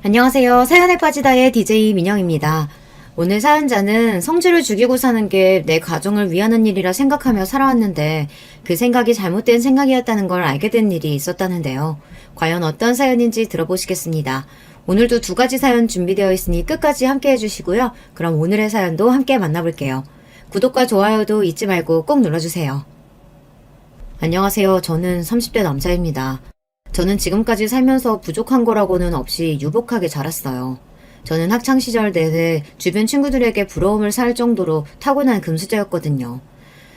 안녕하세요. 사연에 빠지다의 DJ 민영입니다. 오늘 사연자는 성질을 죽이고 사는 게 내 가정을 위하는 일이라 생각하며 살아왔는데 그 생각이 잘못된 생각이었다는 걸 알게 된 일이 있었다는데요. 과연 어떤 사연인지 들어보시겠습니다. 오늘도 두 가지 사연 준비되어 있으니 끝까지 함께 해주시고요. 그럼 오늘의 사연도 함께 만나볼게요. 구독과 좋아요도 잊지 말고 꼭 눌러주세요. 안녕하세요. 저는 30대 남자입니다. 저는 지금까지 살면서 부족한 거라고는 없이 유복하게 자랐어요. 저는 학창시절 내내 주변 친구들에게 부러움을 살 정도로 타고난 금수저였거든요.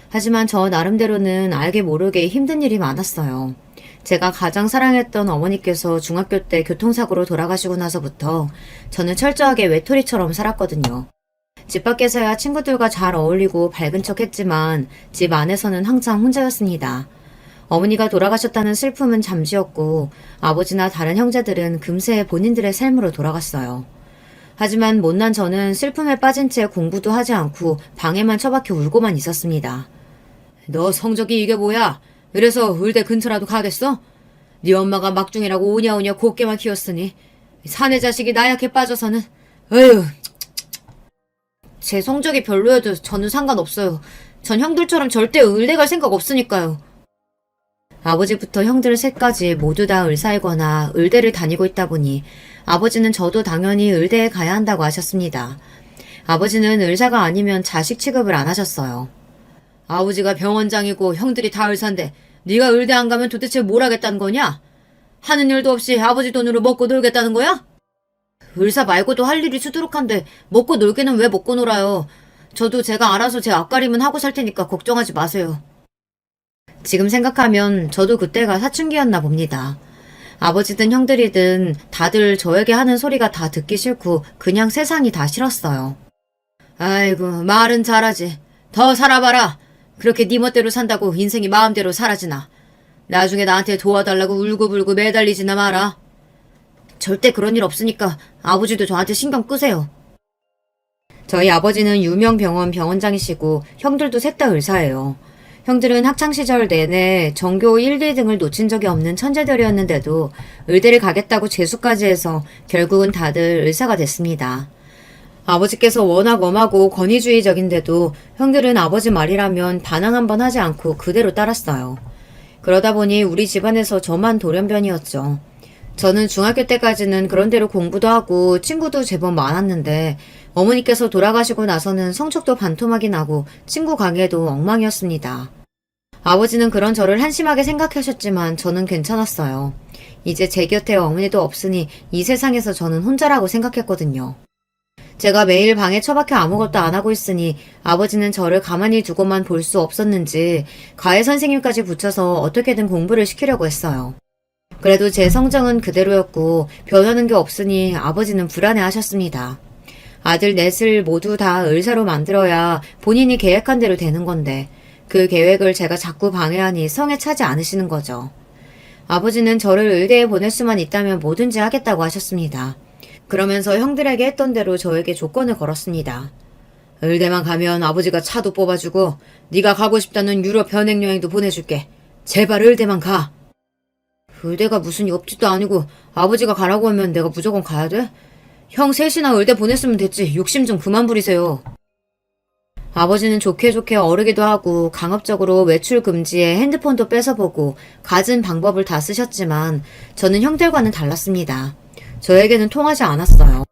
하지만 저 나름대로는 알게 모르게 힘든 일이 많았어요. 제가 가장 사랑했던 어머니께서 중학교 때 교통사고로 돌아가시고 나서부터 저는 철저하게 외톨이처럼 살았거든요. 집 밖에서야 친구들과 잘 어울리고 밝은 척 했지만 집 안에서는 항상 혼자였습니다. 어머니가 돌아가셨다는 슬픔은 잠시였고 아버지나 다른 형제들은 금세 본인들의 삶으로 돌아갔어요. 하지만 못난 저는 슬픔에 빠진 채 공부도 하지 않고 방에만 처박혀 울고만 있었습니다. 너 성적이 이게 뭐야? 그래서 의대 근처라도 가겠어? 네 엄마가 막중이라고 오냐오냐 곱게만 키웠으니 사내 자식이 나약해 빠져서는 에휴. 제 성적이 별로여도 저는 상관없어요. 전 형들처럼 절대 의대 갈 생각 없으니까요. 아버지부터 형들 셋까지 모두 다 의사이거나 의대를 다니고 있다 보니 아버지는 저도 당연히 의대에 가야 한다고 하셨습니다. 아버지는 의사가 아니면 자식 취급을 안 하셨어요. 아버지가 병원장이고 형들이 다 의사인데 네가 의대 안 가면 도대체 뭘 하겠다는 거냐? 하는 일도 없이 아버지 돈으로 먹고 놀겠다는 거야? 의사 말고도 할 일이 수두룩한데 먹고 놀기는 왜 먹고 놀아요? 저도 제가 알아서 제 앞가림은 하고 살 테니까 걱정하지 마세요. 지금 생각하면 저도 그때가 사춘기였나 봅니다. 아버지든 형들이든 다들 저에게 하는 소리가 다 듣기 싫고 그냥 세상이 다 싫었어요. 아이고 말은 잘하지. 더 살아봐라. 그렇게 네 멋대로 산다고 인생이 마음대로 사라지나. 나중에 나한테 도와달라고 울고불고 매달리지나 마라. 절대 그런 일 없으니까 아버지도 저한테 신경 끄세요. 저희 아버지는 유명 병원 병원장이시고 형들도 셋 다 의사예요. 형들은 학창시절 내내 전교 1, 2등을 놓친 적이 없는 천재들이었는데도 의대를 가겠다고 재수까지 해서 결국은 다들 의사가 됐습니다. 아버지께서 워낙 엄하고 권위주의적인데도 형들은 아버지 말이라면 반항 한번 하지 않고 그대로 따랐어요. 그러다 보니 우리 집안에서 저만 돌연변이었죠. 저는 중학교 때까지는 그런대로 공부도 하고 친구도 제법 많았는데 어머니께서 돌아가시고 나서는 성적도 반토막이 나고 친구 관계도 엉망이었습니다. 아버지는 그런 저를 한심하게 생각하셨지만 저는 괜찮았어요. 이제 제 곁에 어머니도 없으니 이 세상에서 저는 혼자라고 생각했거든요. 제가 매일 방에 처박혀 아무것도 안 하고 있으니 아버지는 저를 가만히 두고만 볼 수 없었는지 과외 선생님까지 붙여서 어떻게든 공부를 시키려고 했어요. 그래도 제 성적은 그대로였고 변하는 게 없으니 아버지는 불안해 하셨습니다. 아들 넷을 모두 다 의사로 만들어야 본인이 계획한 대로 되는 건데 그 계획을 제가 자꾸 방해하니 성에 차지 않으시는 거죠. 아버지는 저를 의대에 보낼 수만 있다면 뭐든지 하겠다고 하셨습니다. 그러면서 형들에게 했던 대로 저에게 조건을 걸었습니다. 의대만 가면 아버지가 차도 뽑아주고 네가 가고 싶다는 유럽 현행여행도 보내줄게. 제발 의대만 가. 의대가 무슨 옆집도 아니고 아버지가 가라고 하면 내가 무조건 가야 돼? 형 셋이나 의대 보냈으면 됐지. 욕심 좀 그만 부리세요. 아버지는 좋게 좋게 어르기도 하고 강압적으로 외출 금지에 핸드폰도 뺏어보고 갖은 방법을 다 쓰셨지만 저는 형들과는 달랐습니다. 저에게는 통하지 않았어요.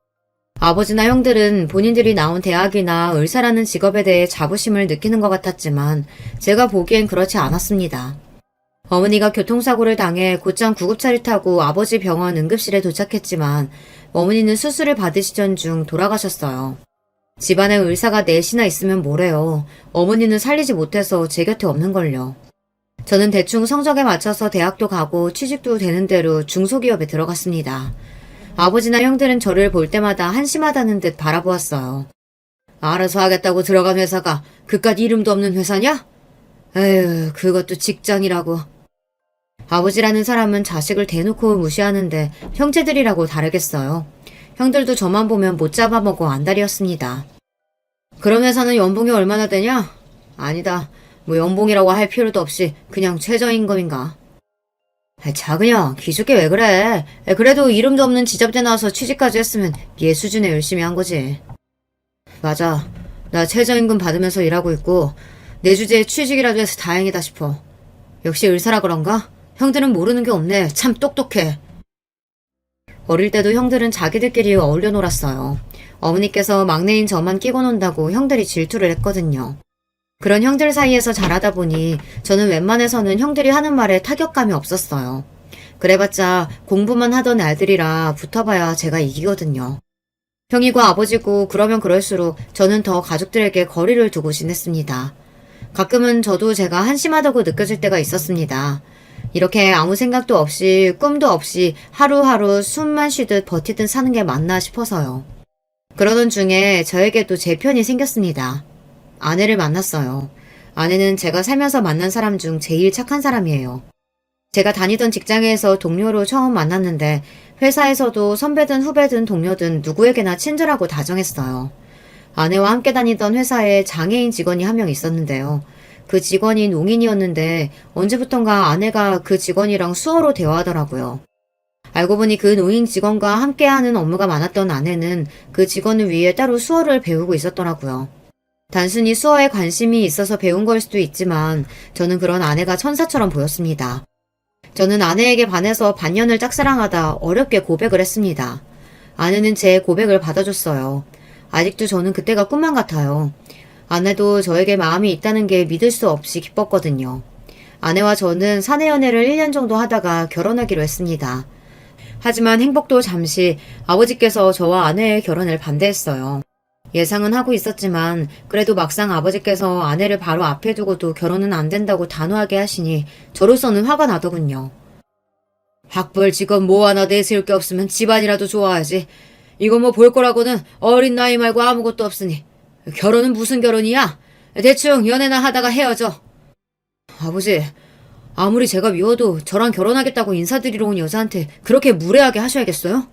아버지나 형들은 본인들이 나온 대학이나 의사라는 직업에 대해 자부심을 느끼는 것 같았지만 제가 보기엔 그렇지 않았습니다. 어머니가 교통사고를 당해 곧장 구급차를 타고 아버지 병원 응급실에 도착했지만 어머니는 수술을 받으시던 중 돌아가셨어요. 집안에 의사가 넷이나 있으면 뭐래요. 어머니는 살리지 못해서 제 곁에 없는걸요. 저는 대충 성적에 맞춰서 대학도 가고 취직도 되는 대로 중소기업에 들어갔습니다. 아버지나 형들은 저를 볼 때마다 한심하다는 듯 바라보았어요. 알아서 하겠다고 들어간 회사가 그깟 이름도 없는 회사냐? 에휴, 그것도 직장이라고. 아버지라는 사람은 자식을 대놓고 무시하는데 형제들이라고 다르겠어요. 형들도 저만 보면 못 잡아먹어 안달이었습니다. 그런 회사는 연봉이 얼마나 되냐? 아니다. 뭐 연봉이라고 할 필요도 없이 그냥 최저임금인가. 작으냐, 기죽게 왜 그래? 그래도 이름도 없는 지잡대 나와서 취직까지 했으면 얘 수준에 열심히 한 거지. 맞아. 나 최저임금 받으면서 일하고 있고 내 주제에 취직이라도 해서 다행이다 싶어. 역시 의사라 그런가? 형들은 모르는 게 없네. 참 똑똑해. 어릴 때도 형들은 자기들끼리 어울려 놀았어요. 어머니께서 막내인 저만 끼고 논다고 형들이 질투를 했거든요. 그런 형들 사이에서 자라다 보니 저는 웬만해서는 형들이 하는 말에 타격감이 없었어요. 그래봤자 공부만 하던 애들이라 붙어봐야 제가 이기거든요. 형이고 아버지고 그러면 그럴수록 저는 더 가족들에게 거리를 두고 지냈습니다. 가끔은 저도 제가 한심하다고 느껴질 때가 있었습니다. 이렇게 아무 생각도 없이 꿈도 없이 하루하루 숨만 쉬듯 버티듯 사는 게 맞나 싶어서요. 그러던 중에 저에게도 제 편이 생겼습니다. 아내를 만났어요. 아내는 제가 살면서 만난 사람 중 제일 착한 사람이에요. 제가 다니던 직장에서 동료로 처음 만났는데 회사에서도 선배든 후배든 동료든 누구에게나 친절하고 다정했어요. 아내와 함께 다니던 회사에 장애인 직원이 한 명 있었는데요. 그 직원이 농인이었는데 언제부턴가 아내가 그 직원이랑 수어로 대화하더라고요. 알고 보니 그 노인 직원과 함께하는 업무가 많았던 아내는 그 직원을 위해 따로 수어를 배우고 있었더라고요. 단순히 수어에 관심이 있어서 배운 걸 수도 있지만 저는 그런 아내가 천사처럼 보였습니다. 저는 아내에게 반해서 반년을 짝사랑하다 어렵게 고백을 했습니다. 아내는 제 고백을 받아줬어요. 아직도 저는 그때가 꿈만 같아요. 아내도 저에게 마음이 있다는 게 믿을 수 없이 기뻤거든요. 아내와 저는 사내 연애를 1년 정도 하다가 결혼하기로 했습니다. 하지만 행복도 잠시 아버지께서 저와 아내의 결혼을 반대했어요. 예상은 하고 있었지만 그래도 막상 아버지께서 아내를 바로 앞에 두고도 결혼은 안 된다고 단호하게 하시니 저로서는 화가 나더군요. 학벌 직업 뭐 하나 내세울 게 없으면 집안이라도 좋아야지. 이거 뭐 볼 거라고는 어린 나이 말고 아무것도 없으니 결혼은 무슨 결혼이야? 대충 연애나 하다가 헤어져. 아버지, 아무리 제가 미워도 저랑 결혼하겠다고 인사드리러 온 여자한테 그렇게 무례하게 하셔야겠어요?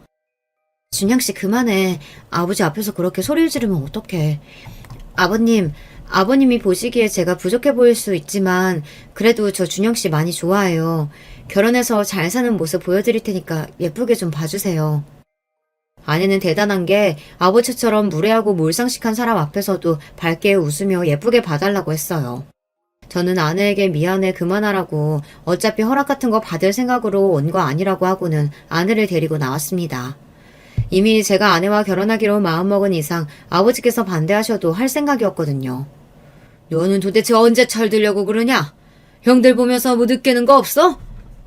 준양씨 그만해. 아버지 앞에서 그렇게 소리를 지르면 어떡해. 아버님이 보시기에 제가 부족해 보일 수 있지만 그래도 저 준영씨 많이 좋아해요. 결혼해서 잘 사는 모습 보여드릴 테니까 예쁘게 좀 봐주세요. 아내는 대단한 게 아버지처럼 무례하고 몰상식한 사람 앞에서도 밝게 웃으며 예쁘게 봐달라고 했어요. 저는 아내에게 미안해 그만하라고 어차피 허락 같은 거 받을 생각으로 온 거 아니라고 하고는 아내를 데리고 나왔습니다. 이미 제가 아내와 결혼하기로 마음먹은 이상 아버지께서 반대하셔도 할 생각이었거든요. 너는 도대체 언제 철들려고 그러냐? 형들 보면서 뭐 느끼는 거 없어?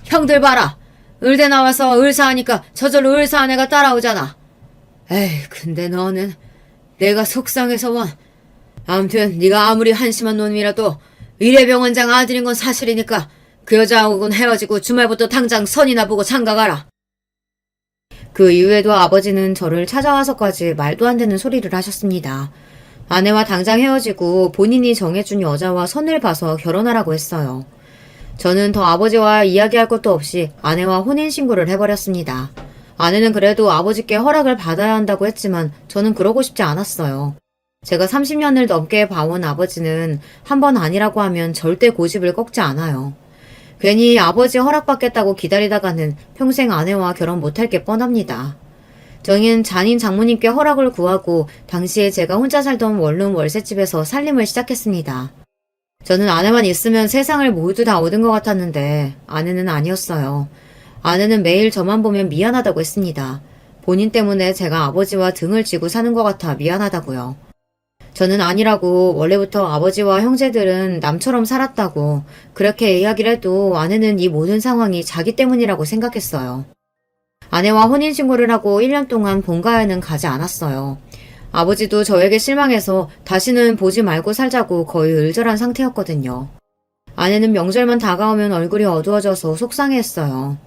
형들 봐라. 의대 나와서 의사하니까 저절로 의사한 애가 따라오잖아. 에이, 근데 너는 내가 속상해서 원. 아무튼 네가 아무리 한심한 놈이라도 의뢰병원장 아들인 건 사실이니까 그 여자하고는 헤어지고 주말부터 당장 선이나 보고 장가가라. 그 이후에도 아버지는 저를 찾아와서까지 말도 안 되는 소리를 하셨습니다. 아내와 당장 헤어지고 본인이 정해준 여자와 선을 봐서 결혼하라고 했어요. 저는 더 아버지와 이야기할 것도 없이 아내와 혼인신고를 해버렸습니다. 아내는 그래도 아버지께 허락을 받아야 한다고 했지만 저는 그러고 싶지 않았어요. 제가 30년을 넘게 봐온 아버지는 한 번 아니라고 하면 절대 고집을 꺾지 않아요. 괜히 아버지 허락받겠다고 기다리다가는 평생 아내와 결혼 못할 게 뻔합니다. 저는 잔인 장모님께 허락을 구하고 당시에 제가 혼자 살던 원룸 월세집에서 살림을 시작했습니다. 저는 아내만 있으면 세상을 모두 다 얻은 것 같았는데 아내는 아니었어요. 아내는 매일 저만 보면 미안하다고 했습니다. 본인 때문에 제가 아버지와 등을 지고 사는 것 같아 미안하다고요. 저는 아니라고 원래부터 아버지와 형제들은 남처럼 살았다고 그렇게 이야기를 해도 아내는 이 모든 상황이 자기 때문이라고 생각했어요. 아내와 혼인신고를 하고 1년 동안 본가에는 가지 않았어요. 아버지도 저에게 실망해서 다시는 보지 말고 살자고 거의 을절한 상태였거든요. 아내는 명절만 다가오면 얼굴이 어두워져서 속상해했어요.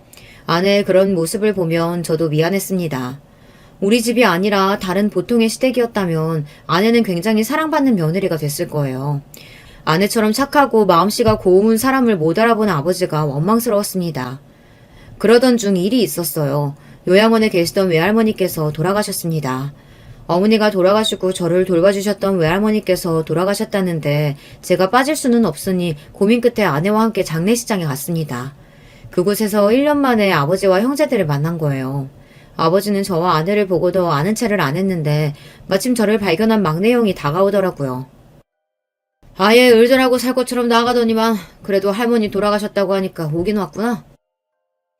아내의 그런 모습을 보면 저도 미안했습니다. 우리 집이 아니라 다른 보통의 시댁이었다면 아내는 굉장히 사랑받는 며느리가 됐을 거예요. 아내처럼 착하고 마음씨가 고운 사람을 못 알아본 아버지가 원망스러웠습니다. 그러던 중 일이 있었어요. 요양원에 계시던 외할머니께서 돌아가셨습니다. 어머니가 돌아가시고 저를 돌봐주셨던 외할머니께서 돌아가셨다는데 제가 빠질 수는 없으니 고민 끝에 아내와 함께 장례식장에 갔습니다. 그곳에서 1년 만에 아버지와 형제들을 만난 거예요. 아버지는 저와 아내를 보고도 아는 체를 안 했는데 마침 저를 발견한 막내 형이 다가오더라고요. 아예 을들하고 살 것처럼 나가더니만 그래도 할머니 돌아가셨다고 하니까 오긴 왔구나.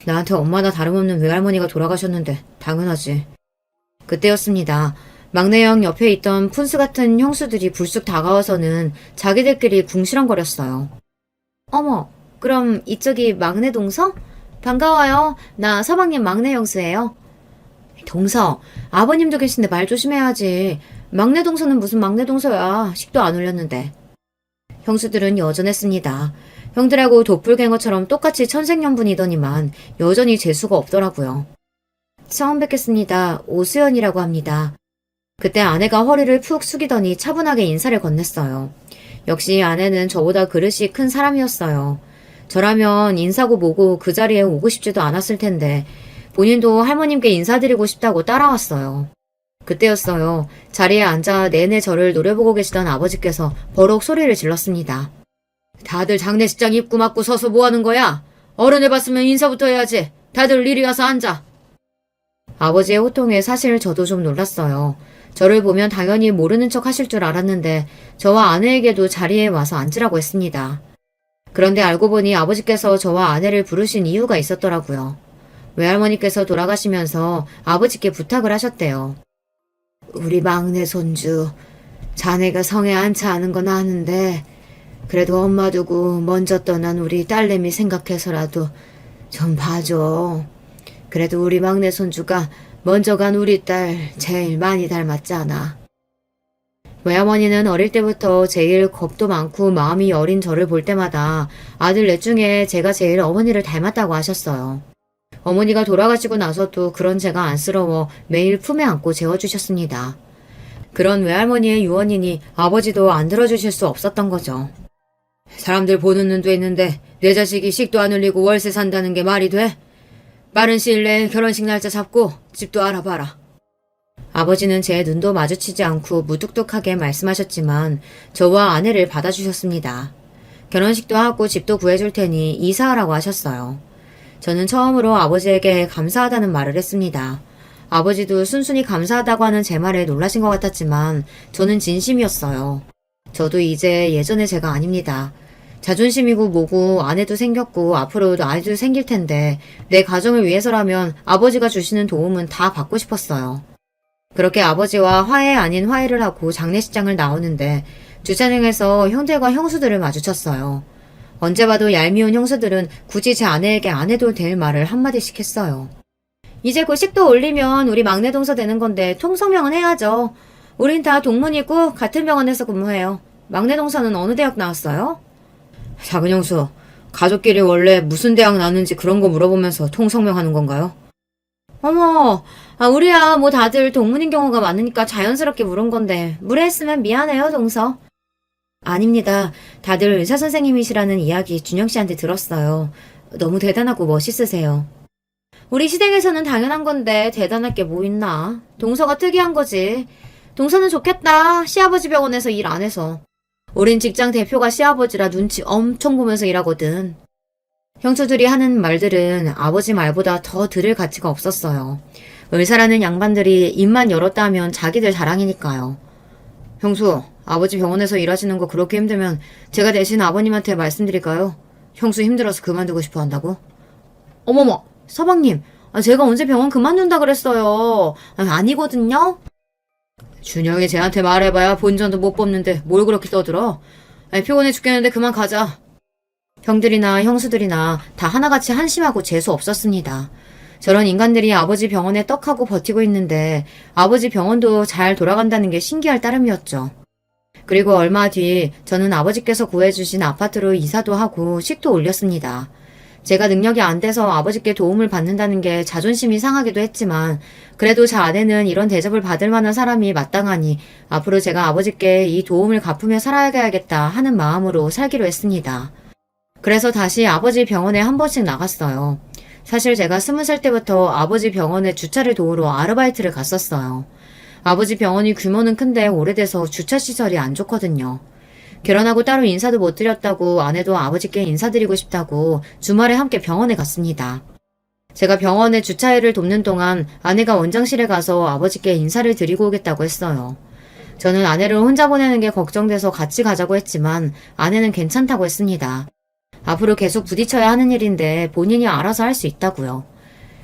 나한테 엄마나 다름없는 외할머니가 돌아가셨는데 당연하지. 그때였습니다. 막내 형 옆에 있던 푼수 같은 형수들이 불쑥 다가와서는 자기들끼리 궁시렁거렸어요. 어머, 그럼 이쪽이 막내 동서? 반가워요. 나 서방님 막내 형수예요. 동서, 아버님도 계신데 말 조심해야지. 막내 동서는 무슨 막내 동서야. 식도 안 올렸는데. 형수들은 여전했습니다. 형들하고 도플갱어처럼 똑같이 천생연분이더니만 여전히 재수가 없더라고요. 처음 뵙겠습니다. 오수연이라고 합니다. 그때 아내가 허리를 푹 숙이더니 차분하게 인사를 건넸어요. 역시 아내는 저보다 그릇이 큰 사람이었어요. 저라면 인사고 뭐고 그 자리에 오고 싶지도 않았을 텐데 본인도 할머님께 인사드리고 싶다고 따라왔어요. 그때였어요. 자리에 앉아 내내 저를 노려보고 계시던 아버지께서 버럭 소리를 질렀습니다. 다들 장례식장 입구 막고 서서 뭐하는 거야? 어른을 봤으면 인사부터 해야지. 다들 이리 와서 앉아. 아버지의 호통에 사실 저도 좀 놀랐어요. 저를 보면 당연히 모르는 척 하실 줄 알았는데 저와 아내에게도 자리에 와서 앉으라고 했습니다. 그런데 알고 보니 아버지께서 저와 아내를 부르신 이유가 있었더라고요. 외할머니께서 돌아가시면서 아버지께 부탁을 하셨대요. 우리 막내 손주, 자네가 성에 안차 하는 건 아는데 그래도 엄마 두고 먼저 떠난 우리 딸내미 생각해서라도 좀 봐줘. 그래도 우리 막내 손주가 먼저 간 우리 딸 제일 많이 닮았잖아. 외할머니는 어릴 때부터 제일 겁도 많고 마음이 여린 저를 볼 때마다 아들 넷 중에 제가 제일 어머니를 닮았다고 하셨어요. 어머니가 돌아가시고 나서도 그런 제가 안쓰러워 매일 품에 안고 재워주셨습니다. 그런 외할머니의 유언이니 아버지도 안 들어주실 수 없었던 거죠. 사람들 보는 눈도 있는데 내 자식이 식도 안 흘리고 월세 산다는 게 말이 돼? 빠른 시일 내에 결혼식 날짜 잡고 집도 알아봐라. 아버지는 제 눈도 마주치지 않고 무뚝뚝하게 말씀하셨지만 저와 아내를 받아주셨습니다. 결혼식도 하고 집도 구해줄 테니 이사하라고 하셨어요. 저는 처음으로 아버지에게 감사하다는 말을 했습니다. 아버지도 순순히 감사하다고 하는 제 말에 놀라신 것 같았지만 저는 진심이었어요. 저도 이제 예전의 제가 아닙니다. 자존심이고 뭐고 아내도 생겼고 앞으로도 아이도 생길 텐데 내 가정을 위해서라면 아버지가 주시는 도움은 다 받고 싶었어요. 그렇게 아버지와 화해 아닌 화해를 하고 장례식장을 나오는데 주차장에서 형들과 형수들을 마주쳤어요. 언제 봐도 얄미운 형수들은 굳이 제 아내에게 안 해도 될 말을 한마디씩 했어요. 이제 그 식도 올리면 우리 막내 동서 되는 건데 통성명은 해야죠. 우린 다 동문이고 같은 병원에서 근무해요. 막내 동서는 어느 대학 나왔어요? 작은 형수, 가족끼리 원래 무슨 대학 나왔는지 그런 거 물어보면서 통성명하는 건가요? 어머, 우리야 뭐 다들 동문인 경우가 많으니까 자연스럽게 물은 건데 무례했으면 미안해요 동서. 아닙니다. 다들 의사 선생님이시라는 이야기 준영 씨한테 들었어요. 너무 대단하고 멋있으세요. 우리 시댁에서는 당연한 건데 대단할 게 뭐 있나. 동서가 특이한 거지. 동서는 좋겠다. 시아버지 병원에서 일 안 해서. 우린 직장 대표가 시아버지라 눈치 엄청 보면서 일하거든. 형수들이 하는 말들은 아버지 말보다 더 들을 가치가 없었어요. 의사라는 양반들이 입만 열었다 하면 자기들 자랑이니까요. 형수, 아버지 병원에서 일하시는 거 그렇게 힘들면 제가 대신 아버님한테 말씀드릴까요? 형수 힘들어서 그만두고 싶어 한다고? 어머머, 서방님, 제가 언제 병원 그만둔다 그랬어요. 아니거든요? 준영이 쟤한테 말해봐야 본전도 못 뽑는데 뭘 그렇게 떠들어? 피곤해 죽겠는데 그만 가자. 형들이나 형수들이나 다 하나같이 한심하고 재수 없었습니다. 저런 인간들이 아버지 병원에 떡하고 버티고 있는데 아버지 병원도 잘 돌아간다는 게 신기할 따름이었죠. 그리고 얼마 뒤 저는 아버지께서 구해주신 아파트로 이사도 하고 식도 올렸습니다. 제가 능력이 안 돼서 아버지께 도움을 받는다는 게 자존심이 상하기도 했지만 그래도 제 아내는 이런 대접을 받을 만한 사람이 마땅하니 앞으로 제가 아버지께 이 도움을 갚으며 살아야겠다 하는 마음으로 살기로 했습니다. 그래서 다시 아버지 병원에 한 번씩 나갔어요. 사실 제가 20살 때부터 아버지 병원에 주차를 도우러 아르바이트를 갔었어요. 아버지 병원이 규모는 큰데 오래돼서 주차시설이 안 좋거든요. 결혼하고 따로 인사도 못 드렸다고 아내도 아버지께 인사드리고 싶다고 주말에 함께 병원에 갔습니다. 제가 병원에 주차일을 돕는 동안 아내가 원장실에 가서 아버지께 인사를 드리고 오겠다고 했어요. 저는 아내를 혼자 보내는 게 걱정돼서 같이 가자고 했지만 아내는 괜찮다고 했습니다. 앞으로 계속 부딪혀야 하는 일인데 본인이 알아서 할 수 있다고요.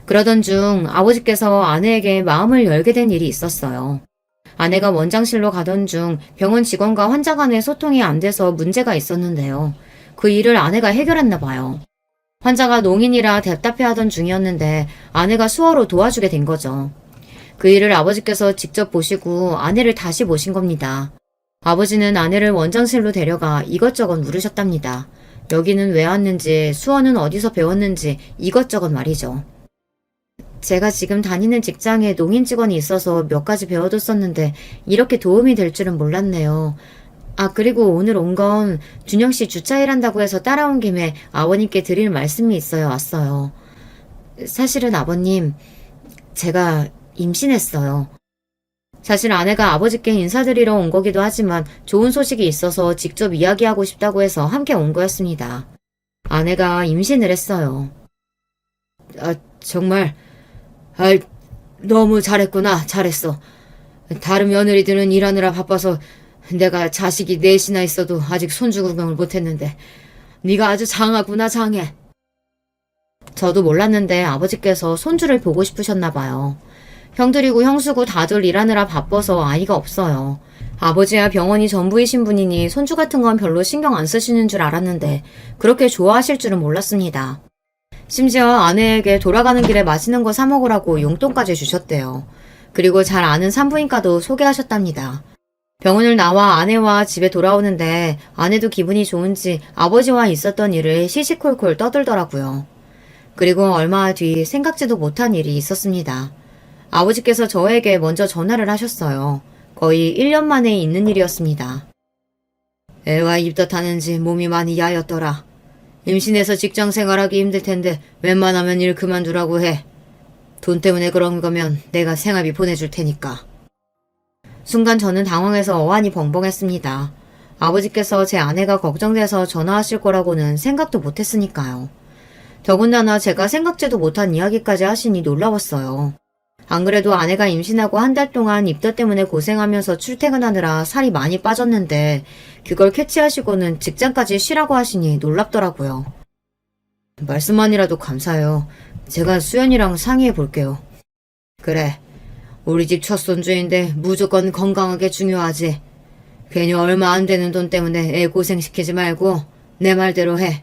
그러던 중 아버지께서 아내에게 마음을 열게 된 일이 있었어요. 아내가 원장실로 가던 중 병원 직원과 환자 간의 소통이 안 돼서 문제가 있었는데요. 그 일을 아내가 해결했나 봐요. 환자가 농인이라 답답해하던 중이었는데 아내가 수어로 도와주게 된 거죠. 그 일을 아버지께서 직접 보시고 아내를 다시 모신 겁니다. 아버지는 아내를 원장실로 데려가 이것저것 물으셨답니다. 여기는 왜 왔는지, 수어는 어디서 배웠는지 이것저것 말이죠. 제가 지금 다니는 직장에 농인 직원이 있어서 몇 가지 배워뒀었는데 이렇게 도움이 될 줄은 몰랐네요. 아, 그리고 오늘 온 건 준영 씨 주차일 한다고 해서 따라온 김에 아버님께 드릴 말씀이 있어요. 왔어요. 사실은 아버님, 제가 임신했어요. 사실 아내가 아버지께 인사드리러 온 거기도 하지만 좋은 소식이 있어서 직접 이야기하고 싶다고 해서 함께 온 거였습니다. 아내가 임신을 했어요. 아, 정말... 너무 잘했구나. 잘했어. 다른 며느리들은 일하느라 바빠서 내가 자식이 넷이나 있어도 아직 손주 구경을 못했는데 네가 아주 장하구나. 장해. 저도 몰랐는데 아버지께서 손주를 보고 싶으셨나 봐요. 형들이고 형수고 다들 일하느라 바빠서 아이가 없어요. 아버지야 병원이 전부이신 분이니 손주 같은 건 별로 신경 안 쓰시는 줄 알았는데 그렇게 좋아하실 줄은 몰랐습니다. 심지어 아내에게 돌아가는 길에 맛있는 거 사 먹으라고 용돈까지 주셨대요. 그리고 잘 아는 산부인과도 소개하셨답니다. 병원을 나와 아내와 집에 돌아오는데 아내도 기분이 좋은지 아버지와 있었던 일을 시시콜콜 떠들더라고요. 그리고 얼마 뒤 생각지도 못한 일이 있었습니다. 아버지께서 저에게 먼저 전화를 하셨어요. 거의 1년 만에 있는 일이었습니다. 애가 입덧하는지 몸이 많이 야였더라. 임신해서 직장 생활하기 힘들 텐데 웬만하면 일 그만두라고 해. 돈 때문에 그런 거면 내가 생활비 보내줄 테니까. 순간 저는 당황해서 어안이 벙벙했습니다. 아버지께서 제 아내가 걱정돼서 전화하실 거라고는 생각도 못했으니까요. 더군다나 제가 생각지도 못한 이야기까지 하시니 놀라웠어요. 안 그래도 아내가 임신하고 한 달 동안 입덧 때문에 고생하면서 출퇴근하느라 살이 많이 빠졌는데 그걸 캐치하시고는 직장까지 쉬라고 하시니 놀랍더라고요. 말씀만이라도 감사해요. 제가 수연이랑 상의해 볼게요. 그래. 우리 집 첫 손주인데 무조건 건강하게 중요하지. 괜히 얼마 안 되는 돈 때문에 애 고생시키지 말고 내 말대로 해.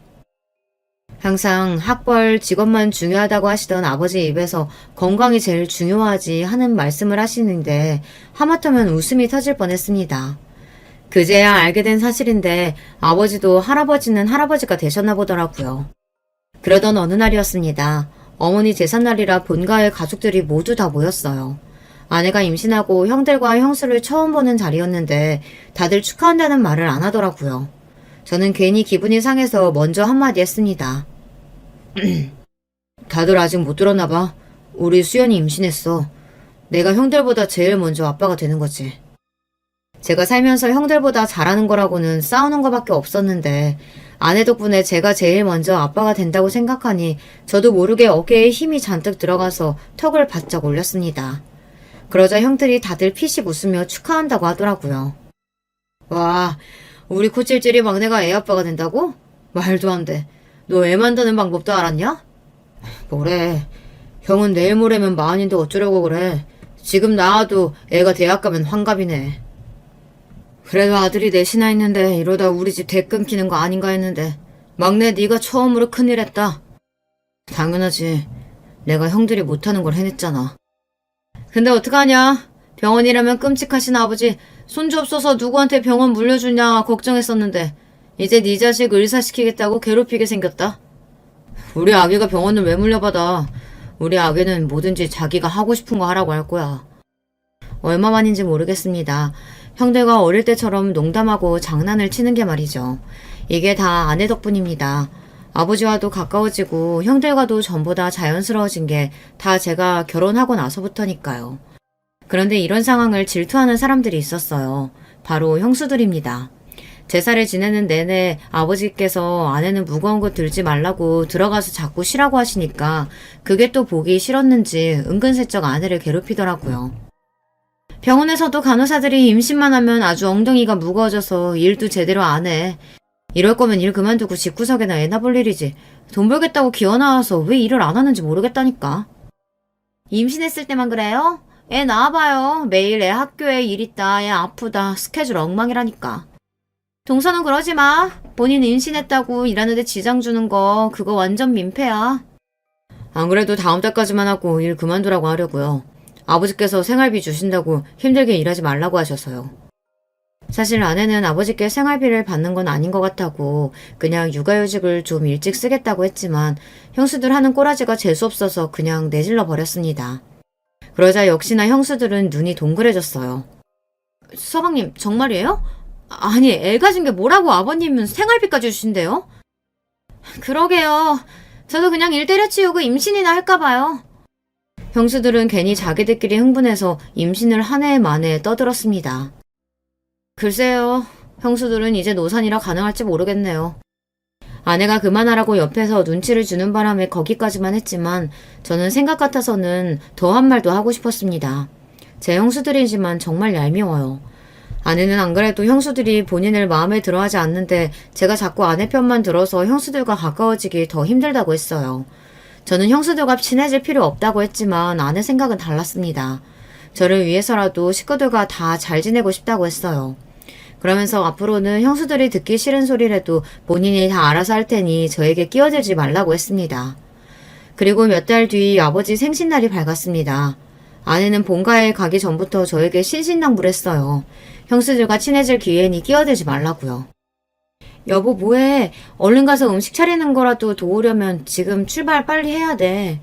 항상 학벌, 직업만 중요하다고 하시던 아버지 입에서 건강이 제일 중요하지 하는 말씀을 하시는데 하마터면 웃음이 터질 뻔했습니다. 그제야 알게 된 사실인데 아버지도 할아버지는 할아버지가 되셨나 보더라고요. 그러던 어느 날이었습니다. 어머니 제삿날이라 본가의 가족들이 모두 다 모였어요. 아내가 임신하고 형들과 형수를 처음 보는 자리였는데 다들 축하한다는 말을 안 하더라고요. 저는 괜히 기분이 상해서 먼저 한마디 했습니다. 다들 아직 못 들었나 봐. 우리 수연이 임신했어. 내가 형들보다 제일 먼저 아빠가 되는 거지. 제가 살면서 형들보다 잘하는 거라고는 싸우는 거밖에 없었는데 아내 덕분에 제가 제일 먼저 아빠가 된다고 생각하니 저도 모르게 어깨에 힘이 잔뜩 들어가서 턱을 바짝 올렸습니다. 그러자 형들이 다들 피식 웃으며 축하한다고 하더라고요. 와, 우리 코찔찔이 막내가 애 아빠가 된다고? 말도 안 돼. 너 애 만드는 방법도 알았냐? 뭐래. 형은 내일 모레면 마흔인데 어쩌려고 그래. 지금 낳아도 애가 대학 가면 환갑이네. 그래도 아들이 넷이나 있는데 이러다 우리 집 대 끊기는 거 아닌가 했는데 막내 네가 처음으로 큰일 했다. 당연하지. 내가 형들이 못하는 걸 해냈잖아. 근데 어떡하냐? 병원이라면 끔찍하신 아버지 손주 없어서 누구한테 병원 물려주냐 걱정했었는데 이제 네 자식 의사시키겠다고 괴롭히게 생겼다. 우리 아기가 병원을 왜 물려받아. 우리 아기는 뭐든지 자기가 하고 싶은 거 하라고 할 거야. 얼마만인지 모르겠습니다. 형들과 어릴 때처럼 농담하고 장난을 치는 게 말이죠. 이게 다 아내 덕분입니다. 아버지와도 가까워지고 형들과도 전보다 자연스러워진 게 다 제가 결혼하고 나서부터니까요. 그런데 이런 상황을 질투하는 사람들이 있었어요. 바로 형수들입니다. 제사를 지내는 내내 아버지께서 아내는 무거운 거 들지 말라고 들어가서 자꾸 쉬라고 하시니까 그게 또 보기 싫었는지 은근슬쩍 아내를 괴롭히더라고요. 병원에서도 간호사들이 임신만 하면 아주 엉덩이가 무거워져서 일도 제대로 안 해. 이럴 거면 일 그만두고 집구석에나 애나 볼 일이지. 돈 벌겠다고 기어 나와서 왜 일을 안 하는지 모르겠다니까. 임신했을 때만 그래요? 애 낳아봐요. 매일 애 학교에 일 있다, 애 아프다, 스케줄 엉망이라니까. 동서는 그러지 마. 본인 임신했다고 일하는데 지장 주는 거 그거 완전 민폐야. 안 그래도 다음 달까지만 하고 일 그만두라고 하려고요. 아버지께서 생활비 주신다고 힘들게 일하지 말라고 하셔서요. 사실 아내는 아버지께 생활비를 받는 건 아닌 것 같다고 그냥 육아휴직을 좀 일찍 쓰겠다고 했지만 형수들 하는 꼬라지가 재수없어서 그냥 내질러 버렸습니다. 그러자 역시나 형수들은 눈이 동그래졌어요. 서방님 정말이에요? 아니 애 가진 게 뭐라고 아버님은 생활비까지 주신대요? 그러게요. 저도 그냥 일 때려치우고 임신이나 할까봐요. 형수들은 괜히 자기들끼리 흥분해서 임신을 한 해 만에 떠들었습니다. 글쎄요. 형수들은 이제 노산이라 가능할지 모르겠네요. 아내가 그만하라고 옆에서 눈치를 주는 바람에 거기까지만 했지만 저는 생각 같아서는 더 한 말도 하고 싶었습니다. 제 형수들이지만 정말 얄미워요. 아내는 안 그래도 형수들이 본인을 마음에 들어하지 않는데 제가 자꾸 아내 편만 들어서 형수들과 가까워지기 더 힘들다고 했어요. 저는 형수들과 친해질 필요 없다고 했지만 아내 생각은 달랐습니다. 저를 위해서라도 식구들과 다 잘 지내고 싶다고 했어요. 그러면서 앞으로는 형수들이 듣기 싫은 소리라도 본인이 다 알아서 할 테니 저에게 끼어들지 말라고 했습니다. 그리고 몇 달 뒤 아버지 생신날이 밝았습니다. 아내는 본가에 가기 전부터 저에게 신신당부했어요. 형수들과 친해질 기회니 끼어들지 말라고요. 여보 뭐해? 얼른 가서 음식 차리는 거라도 도우려면 지금 출발 빨리 해야 돼.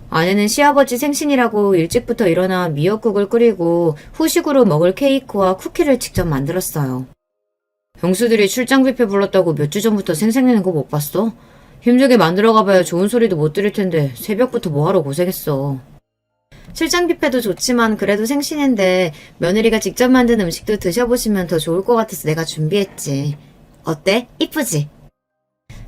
아내는 시아버지 생신이라고 일찍부터 일어나 미역국을 끓이고 후식으로 먹을 케이크와 쿠키를 직접 만들었어요. 형수들이 출장 뷔페 불렀다고 몇 주 전부터 생색내는 거 못 봤어? 힘들게 만들어 가봐야 좋은 소리도 못 들을 텐데 새벽부터 뭐하러 고생했어. 출장 뷔페도 좋지만 그래도 생신인데 며느리가 직접 만든 음식도 드셔보시면 더 좋을 것 같아서 내가 준비했지. 어때? 이쁘지?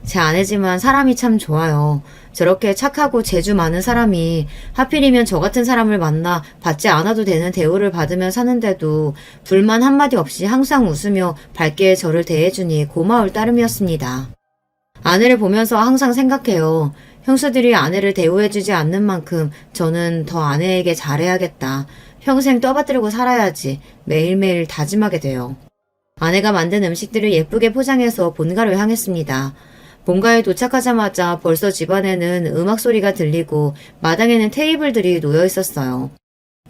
제 아내지만 사람이 참 좋아요. 저렇게 착하고 재주 많은 사람이 하필이면 저 같은 사람을 만나 받지 않아도 되는 대우를 받으며 사는데도 불만 한마디 없이 항상 웃으며 밝게 저를 대해주니 고마울 따름이었습니다. 아내를 보면서 항상 생각해요. 형수들이 아내를 대우해주지 않는 만큼 저는 더 아내에게 잘해야겠다. 평생 떠받들고 살아야지 매일매일 다짐하게 돼요. 아내가 만든 음식들을 예쁘게 포장해서 본가로 향했습니다. 본가에 도착하자마자 벌써 집안에는 음악 소리가 들리고 마당에는 테이블들이 놓여 있었어요.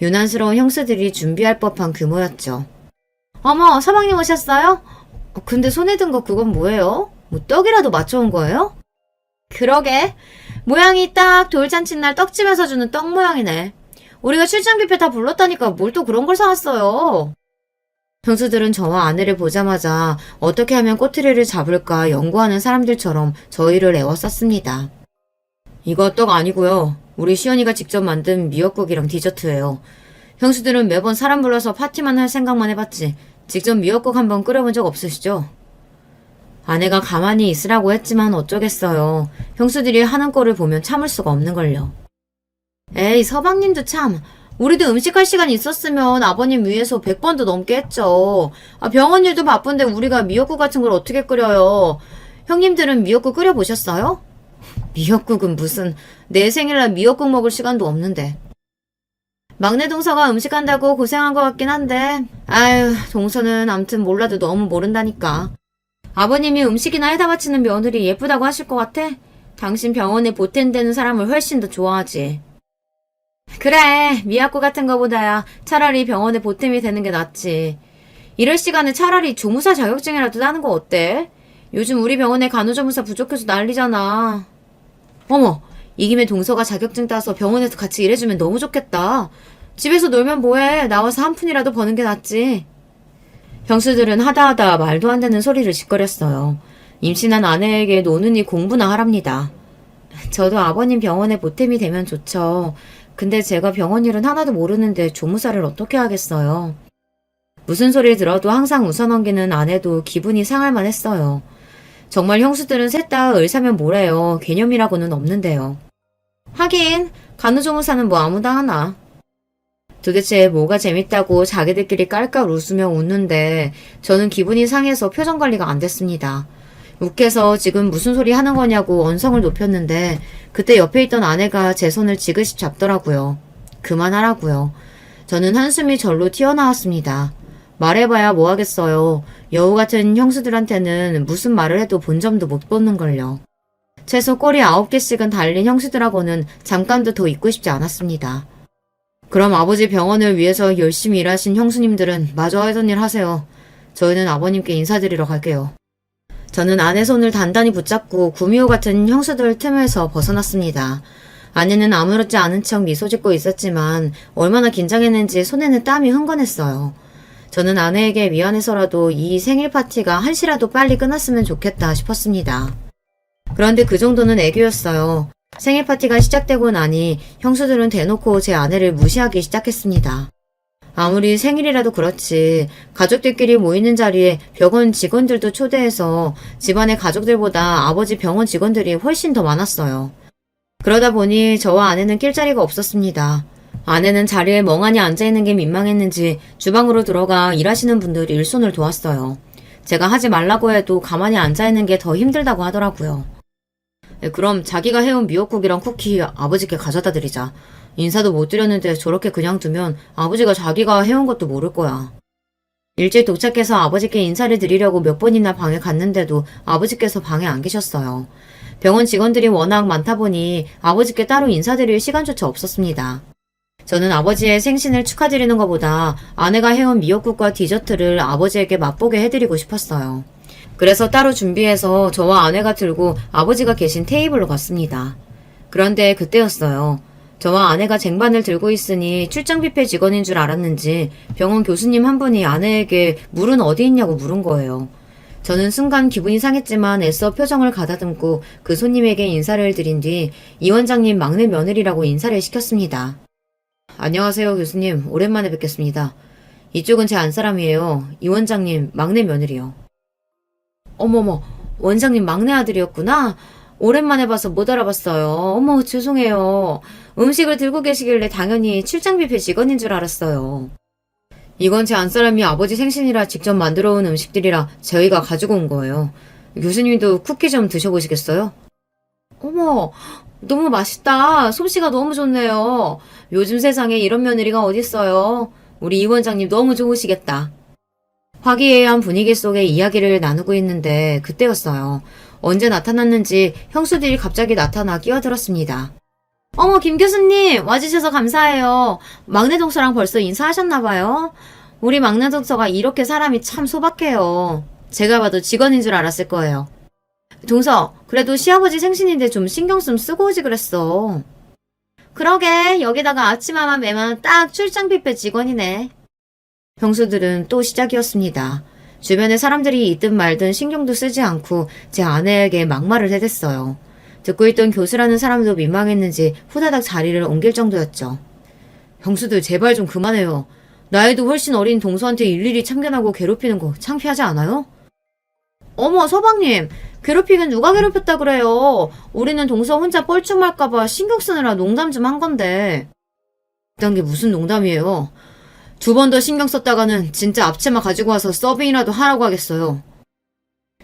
유난스러운 형수들이 준비할 법한 규모였죠. 어머, 서방님 오셨어요? 근데 손에 든 거 그건 뭐예요? 뭐 떡이라도 맞춰온 거예요? 그러게. 모양이 딱 돌잔치날 떡집에서 주는 떡 모양이네. 우리가 출장 뷔페 다 불렀다니까 뭘 또 그런 걸 사왔어요. 형수들은 저와 아내를 보자마자 어떻게 하면 꼬투리를 잡을까 연구하는 사람들처럼 저희를 애워쌌습니다. 이거 떡 아니고요. 우리 시연이가 직접 만든 미역국이랑 디저트예요. 형수들은 매번 사람 불러서 파티만 할 생각만 해봤지 직접 미역국 한번 끓여본 적 없으시죠? 아내가 가만히 있으라고 했지만 어쩌겠어요. 형수들이 하는 거를 보면 참을 수가 없는걸요. 에이 서방님도 참. 우리도 음식할 시간 있었으면 아버님 위해서 100번도 넘게 했죠. 병원 일도 바쁜데 우리가 미역국 같은 걸 어떻게 끓여요. 형님들은 미역국 끓여보셨어요? 미역국은 무슨 내 생일날 미역국 먹을 시간도 없는데. 막내 동서가 음식한다고 고생한 것 같긴 한데 아유 동서는 암튼 몰라도 너무 모른다니까. 아버님이 음식이나 해다 바치는 며느리 예쁘다고 하실 것 같아? 당신 병원에 보탬되는 사람을 훨씬 더 좋아하지. 그래 미약국 같은 거보다야 차라리 병원에 보탬이 되는 게 낫지. 이럴 시간에 차라리 조무사 자격증이라도 따는 거 어때? 요즘 우리 병원에 간호조무사 부족해서 난리잖아. 어머 이 김에 동서가 자격증 따서 병원에서 같이 일해주면 너무 좋겠다. 집에서 놀면 뭐해. 나와서 한 푼이라도 버는 게 낫지. 형수들은 하다하다 말도 안 되는 소리를 짓거렸어요. 임신한 아내에게 노는이 공부나 하랍니다. 저도 아버님 병원에 보탬이 되면 좋죠. 근데 제가 병원 일은 하나도 모르는데 조무사를 어떻게 하겠어요. 무슨 소리를 들어도 항상 웃어넘기는 아내도 기분이 상할만 했어요. 정말 형수들은 셋 다 을사면 뭐래요. 개념이라고는 없는데요. 하긴 간우조무사는 뭐 아무나 하나. 도대체 뭐가 재밌다고 자기들끼리 깔깔 웃으며 웃는데 저는 기분이 상해서 표정 관리가 안 됐습니다. 욱해서 지금 무슨 소리 하는 거냐고 언성을 높였는데 그때 옆에 있던 아내가 제 손을 지그시 잡더라고요. 그만하라고요. 저는 한숨이 절로 튀어나왔습니다. 말해봐야 뭐 하겠어요. 여우 같은 형수들한테는 무슨 말을 해도 본점도 못 보는걸요. 최소 꼬리 9개씩은 달린 형수들하고는 잠깐도 더 있고 싶지 않았습니다. 그럼 아버지 병원을 위해서 열심히 일하신 형수님들은 마저 하던 일 하세요. 저희는 아버님께 인사드리러 갈게요. 저는 아내 손을 단단히 붙잡고 구미호 같은 형수들 틈에서 벗어났습니다. 아내는 아무렇지 않은 척 미소 짓고 있었지만 얼마나 긴장했는지 손에는 땀이 흥건했어요. 저는 아내에게 미안해서라도 이 생일 파티가 한시라도 빨리 끝났으면 좋겠다 싶었습니다. 그런데 그 정도는 애교였어요. 생일 파티가 시작되고 나니 형수들은 대놓고 제 아내를 무시하기 시작했습니다. 아무리 생일이라도 그렇지 가족들끼리 모이는 자리에 병원 직원들도 초대해서 집안의 가족들보다 아버지 병원 직원들이 훨씬 더 많았어요. 그러다 보니 저와 아내는 낄 자리가 없었습니다. 아내는 자리에 멍하니 앉아있는 게 민망했는지 주방으로 들어가 일하시는 분들 일손을 도왔어요. 제가 하지 말라고 해도 가만히 앉아있는 게 더 힘들다고 하더라고요. 그럼 자기가 해온 미역국이랑 쿠키 아버지께 가져다 드리자. 인사도 못 드렸는데 저렇게 그냥 두면 아버지가 자기가 해온 것도 모를 거야. 일찍 도착해서 아버지께 인사를 드리려고 몇 번이나 방에 갔는데도 아버지께서 방에 안 계셨어요. 병원 직원들이 워낙 많다 보니 아버지께 따로 인사드릴 시간조차 없었습니다. 저는 아버지의 생신을 축하드리는 것보다 아내가 해온 미역국과 디저트를 아버지에게 맛보게 해드리고 싶었어요. 그래서 따로 준비해서 저와 아내가 들고 아버지가 계신 테이블로 갔습니다. 그런데 그때였어요. 저와 아내가 쟁반을 들고 있으니 출장 뷔페 직원인 줄 알았는지 병원 교수님 한 분이 아내에게 물은 어디 있냐고 물은 거예요. 저는 순간 기분이 상했지만 애써 표정을 가다듬고 그 손님에게 인사를 드린 뒤 이 원장님 막내 며느리라고 인사를 시켰습니다. 안녕하세요 교수님, 오랜만에 뵙겠습니다. 이쪽은 제 안사람이에요. 이 원장님 막내 며느리요. 어머머, 원장님 막내 아들이었구나. 오랜만에 봐서 못 알아봤어요. 어머, 죄송해요. 음식을 들고 계시길래 당연히 출장 뷔페 직원인 줄 알았어요. 이건 제 안사람이 아버지 생신이라 직접 만들어 온 음식들이라 저희가 가지고 온 거예요. 교수님도 쿠키 좀 드셔보시겠어요? 어머, 너무 맛있다. 솜씨가 너무 좋네요. 요즘 세상에 이런 며느리가 어딨어요. 우리 이 원장님 너무 좋으시겠다. 화기애애한 분위기 속에 이야기를 나누고 있는데 그때였어요. 언제 나타났는지 형수들이 갑자기 나타나 끼어들었습니다. 어머, 김 교수님 와주셔서 감사해요. 막내 동서랑 벌써 인사하셨나봐요. 우리 막내 동서가 이렇게 사람이 참 소박해요. 제가 봐도 직원인 줄 알았을 거예요. 동서, 그래도 시아버지 생신인데 좀 신경 좀 쓰고 오지 그랬어. 그러게, 여기다가 아침마만 매면 딱 출장 뷔페 직원이네. 형수들은 또 시작이었습니다. 주변에 사람들이 있든 말든 신경도 쓰지 않고 제 아내에게 막말을 해댔어요. 듣고 있던 교수라는 사람도 민망했는지 후다닥 자리를 옮길 정도였죠. 형수들 제발 좀 그만해요. 나이도 훨씬 어린 동서한테 일일이 참견하고 괴롭히는 거 창피하지 않아요? 어머, 서방님, 괴롭히긴 누가 괴롭혔다 그래요. 우리는 동서 혼자 뻘쭘할까봐 신경 쓰느라 농담 좀 한 건데. 그딴 게 무슨 농담이에요. 2번 더 신경 썼다가는 진짜 앞치마 가지고 와서 서빙이라도 하라고 하겠어요.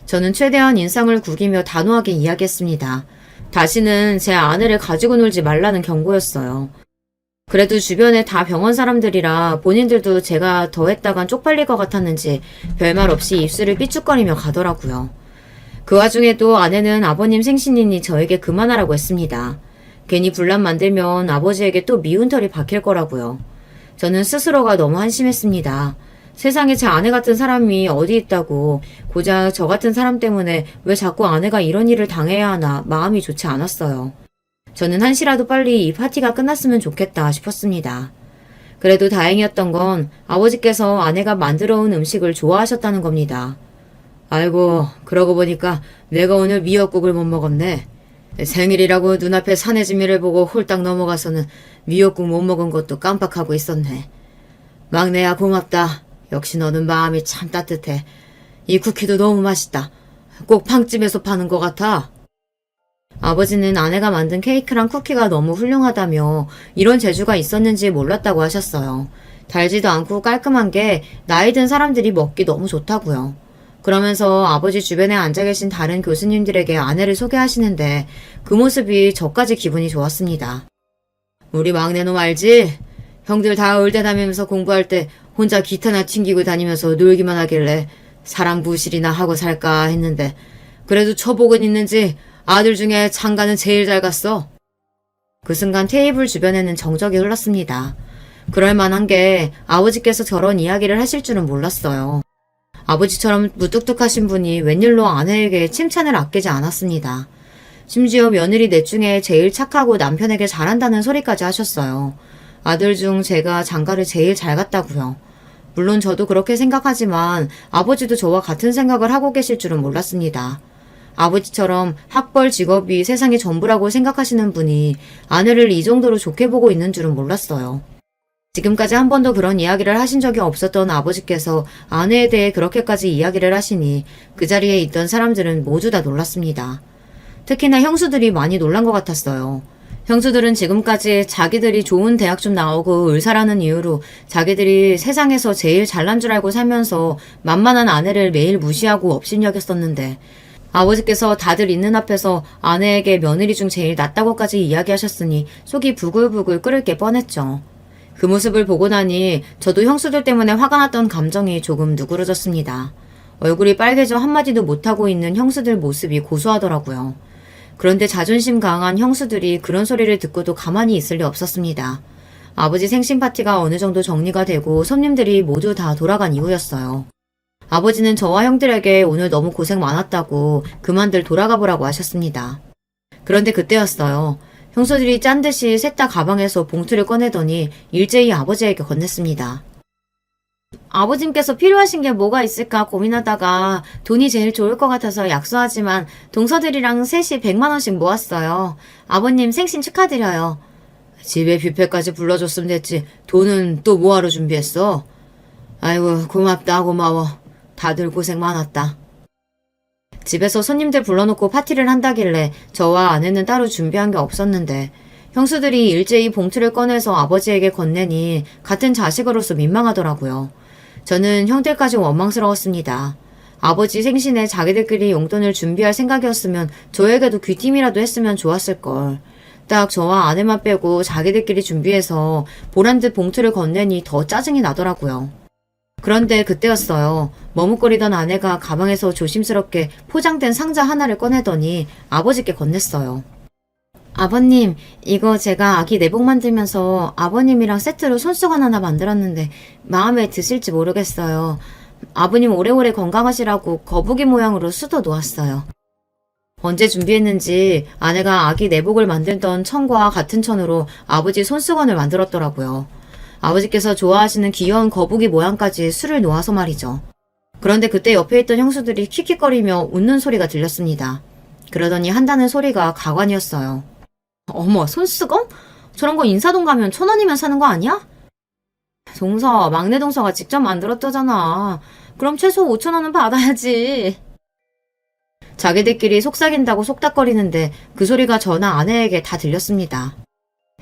저는 최대한 인상을 구기며 단호하게 이야기했습니다. 다시는 제 아내를 가지고 놀지 말라는 경고였어요. 그래도 주변에 다 병원 사람들이라 본인들도 제가 더 했다간 쪽팔릴 것 같았는지 별말 없이 입술을 삐죽거리며 가더라고요. 그 와중에도 아내는 아버님 생신이니 저에게 그만하라고 했습니다. 괜히 분란 만들면 아버지에게 또 미운 털이 박힐 거라고요. 저는 스스로가 너무 한심했습니다. 세상에 제 아내 같은 사람이 어디 있다고 고작 저 같은 사람 때문에 왜 자꾸 아내가 이런 일을 당해야 하나 마음이 좋지 않았어요. 저는 한시라도 빨리 이 파티가 끝났으면 좋겠다 싶었습니다. 그래도 다행이었던 건 아버지께서 아내가 만들어 온 음식을 좋아하셨다는 겁니다. 아이고, 그러고 보니까 내가 오늘 미역국을 못 먹었네. 생일이라고 눈앞에 사내지미를 보고 홀딱 넘어가서는 미역국 못 먹은 것도 깜빡하고 있었네. 막내야 고맙다. 역시 너는 마음이 참 따뜻해. 이 쿠키도 너무 맛있다. 꼭 빵집에서 파는 것 같아. 아버지는 아내가 만든 케이크랑 쿠키가 너무 훌륭하다며 이런 재주가 있었는지 몰랐다고 하셨어요. 달지도 않고 깔끔한 게 나이 든 사람들이 먹기 너무 좋다고요. 그러면서 아버지 주변에 앉아 계신 다른 교수님들에게 아내를 소개하시는데 그 모습이 저까지 기분이 좋았습니다. 우리 막내놈 알지? 형들 다 의대 다니면서 공부할 때 혼자 기타나 튕기고 다니면서 놀기만 하길래 사람 부실이나 하고 살까 했는데 그래도 처복은 있는지 아들 중에 장가는 제일 잘 갔어. 그 순간 테이블 주변에는 정적이 흘렀습니다. 그럴 만한 게 아버지께서 저런 이야기를 하실 줄은 몰랐어요. 아버지처럼 무뚝뚝하신 분이 웬일로 아내에게 칭찬을 아끼지 않았습니다. 심지어 며느리 넷 중에 제일 착하고 남편에게 잘한다는 소리까지 하셨어요. 아들 중 제가 장가를 제일 잘 갔다고요. 물론 저도 그렇게 생각하지만 아버지도 저와 같은 생각을 하고 계실 줄은 몰랐습니다. 아버지처럼 학벌 직업이 세상의 전부라고 생각하시는 분이 아내를 이 정도로 좋게 보고 있는 줄은 몰랐어요. 지금까지 한 번도 그런 이야기를 하신 적이 없었던 아버지께서 아내에 대해 그렇게까지 이야기를 하시니 그 자리에 있던 사람들은 모두 다 놀랐습니다. 특히나 형수들이 많이 놀란 것 같았어요. 형수들은 지금까지 자기들이 좋은 대학 좀 나오고 의사라는 이유로 자기들이 세상에서 제일 잘난 줄 알고 살면서 만만한 아내를 매일 무시하고 업신여겼었는데 아버지께서 다들 있는 앞에서 아내에게 며느리 중 제일 낫다고까지 이야기하셨으니 속이 부글부글 끓을 게 뻔했죠. 그 모습을 보고 나니 저도 형수들 때문에 화가 났던 감정이 조금 누그러졌습니다. 얼굴이 빨개져 한마디도 못하고 있는 형수들 모습이 고소하더라고요. 그런데 자존심 강한 형수들이 그런 소리를 듣고도 가만히 있을 리 없었습니다. 아버지 생신 파티가 어느 정도 정리가 되고 손님들이 모두 다 돌아간 이후였어요. 아버지는 저와 형들에게 오늘 너무 고생 많았다고 그만들 돌아가 보라고 하셨습니다. 그런데 그때였어요. 형수들이 짠 듯이 셋 다 가방에서 봉투를 꺼내더니 일제히 아버지에게 건넸습니다. 아버님께서 필요하신 게 뭐가 있을까 고민하다가 돈이 제일 좋을 것 같아서 약소하지만 동서들이랑 셋이 100만 원씩 모았어요. 아버님 생신 축하드려요. 집에 뷔페까지 불러줬으면 됐지. 돈은 또 뭐하러 준비했어? 아이고 고맙다 고마워. 다들 고생 많았다. 집에서 손님들 불러놓고 파티를 한다길래 저와 아내는 따로 준비한 게 없었는데 형수들이 일제히 봉투를 꺼내서 아버지에게 건네니 같은 자식으로서 민망하더라고요. 저는 형들까지 원망스러웠습니다. 아버지 생신에 자기들끼리 용돈을 준비할 생각이었으면 저에게도 귀띔이라도 했으면 좋았을걸. 딱 저와 아내만 빼고 자기들끼리 준비해서 보란 듯 봉투를 건네니 더 짜증이 나더라고요. 그런데 그때였어요. 머뭇거리던 아내가 가방에서 조심스럽게 포장된 상자 하나를 꺼내더니 아버지께 건넸어요. 아버님, 이거 제가 아기 내복 만들면서 아버님이랑 세트로 손수건 하나 만들었는데 마음에 드실지 모르겠어요. 아버님 오래오래 건강하시라고 거북이 모양으로 수도 놓았어요. 언제 준비했는지 아내가 아기 내복을 만들던 천과 같은 천으로 아버지 손수건을 만들었더라고요. 아버지께서 좋아하시는 귀여운 거북이 모양까지 수를 놓아서 말이죠. 그런데 그때 옆에 있던 형수들이 킥킥거리며 웃는 소리가 들렸습니다. 그러더니 한다는 소리가 가관이었어요. 어머, 손수건? 저런 거 인사동 가면 1,000원이면 사는 거 아니야? 동서, 막내 동서가 직접 만들었다잖아. 그럼 최소 5,000원은 받아야지. 자기들끼리 속삭인다고 속닥거리는데 그 소리가 저나 아내에게 다 들렸습니다.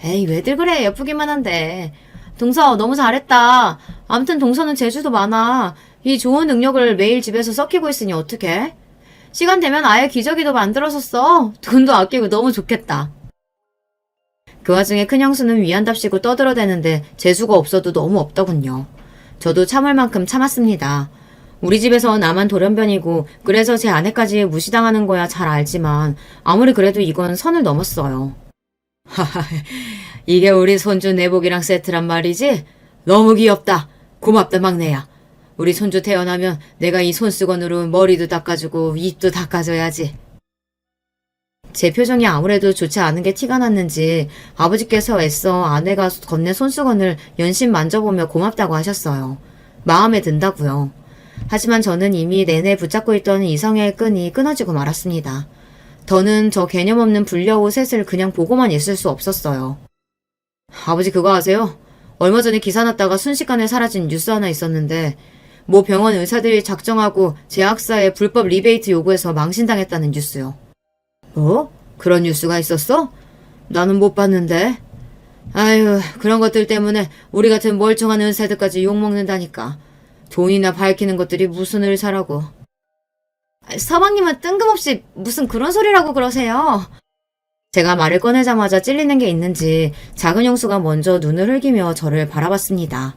에이, 왜들 그래? 예쁘기만 한데. 동서 너무 잘했다. 암튼 동서는 재주도 많아. 이 좋은 능력을 매일 집에서 썩히고 있으니 어떡해? 시간 되면 아예 기저귀도 만들어서 써. 돈도 아끼고 너무 좋겠다. 그 와중에 큰형수는 위안답시고 떠들어대는데 재수가 없어도 너무 없더군요. 저도 참을 만큼 참았습니다. 우리 집에서 나만 돌연변이고 그래서 제 아내까지 무시당하는 거야 잘 알지만 아무리 그래도 이건 선을 넘었어요. 하하, 이게 우리 손주 내복이랑 세트란 말이지? 너무 귀엽다. 고맙다 막내야. 우리 손주 태어나면 내가 이 손수건으로 머리도 닦아주고 입도 닦아줘야지. 제 표정이 아무래도 좋지 않은 게 티가 났는지 아버지께서 애써 아내가 건넨 손수건을 연신 만져보며 고맙다고 하셨어요. 마음에 든다고요. 하지만 저는 이미 내내 붙잡고 있던 이성의 끈이 끊어지고 말았습니다. 더는 저 개념 없는 불려우 셋을 그냥 보고만 있을 수 없었어요. 아버지 그거 아세요? 얼마 전에 기사 났다가 순식간에 사라진 뉴스 하나 있었는데 모 병원 의사들이 작정하고 제약사에 불법 리베이트 요구해서 망신당했다는 뉴스요. 뭐? 그런 뉴스가 있었어? 나는 못 봤는데. 아유, 그런 것들 때문에 우리 같은 멀쩡한 의사들까지 욕먹는다니까. 돈이나 밝히는 것들이 무슨 의사라고. 서방님은 뜬금없이 무슨 그런 소리라고 그러세요. 제가 말을 꺼내자마자 찔리는 게 있는지 작은 형수가 먼저 눈을 흘기며 저를 바라봤습니다.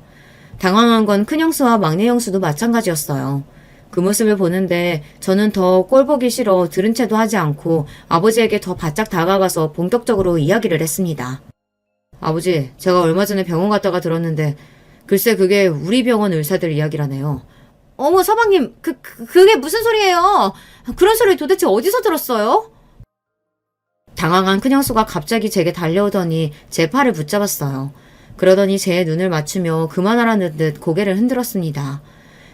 당황한 건 큰 형수와 막내 형수도 마찬가지였어요. 그 모습을 보는데 저는 더 꼴보기 싫어 들은 채도 하지 않고 아버지에게 더 바짝 다가가서 본격적으로 이야기를 했습니다. 아버지, 제가 얼마 전에 병원 갔다가 들었는데 글쎄 그게 우리 병원 의사들 이야기라네요. 어머 서방님, 그게 무슨 소리예요? 그런 소리 도대체 어디서 들었어요? 당황한 큰형수가 갑자기 제게 달려오더니 제 팔을 붙잡았어요. 그러더니 제 눈을 맞추며 그만하라는 듯 고개를 흔들었습니다.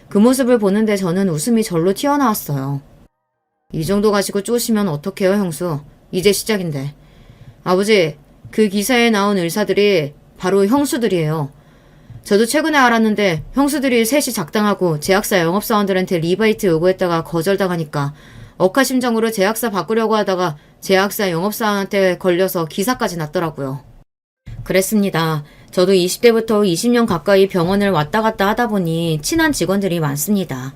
그 모습을 보는데 저는 웃음이 절로 튀어나왔어요. 이 정도 가지고 쪼시면 어떡해요, 형수? 이제 시작인데. 아버지, 그 기사에 나온 의사들이 바로 형수들이에요. 저도 최근에 알았는데 형수들이 셋이 작당하고 제약사 영업사원들한테 리베이트 요구했다가 거절당하니까 억하심정으로 제약사 바꾸려고 하다가 제약사 영업사원한테 걸려서 기사까지 났더라고요. 그랬습니다. 저도 20대부터 20년 가까이 병원을 왔다 갔다 하다 보니 친한 직원들이 많습니다.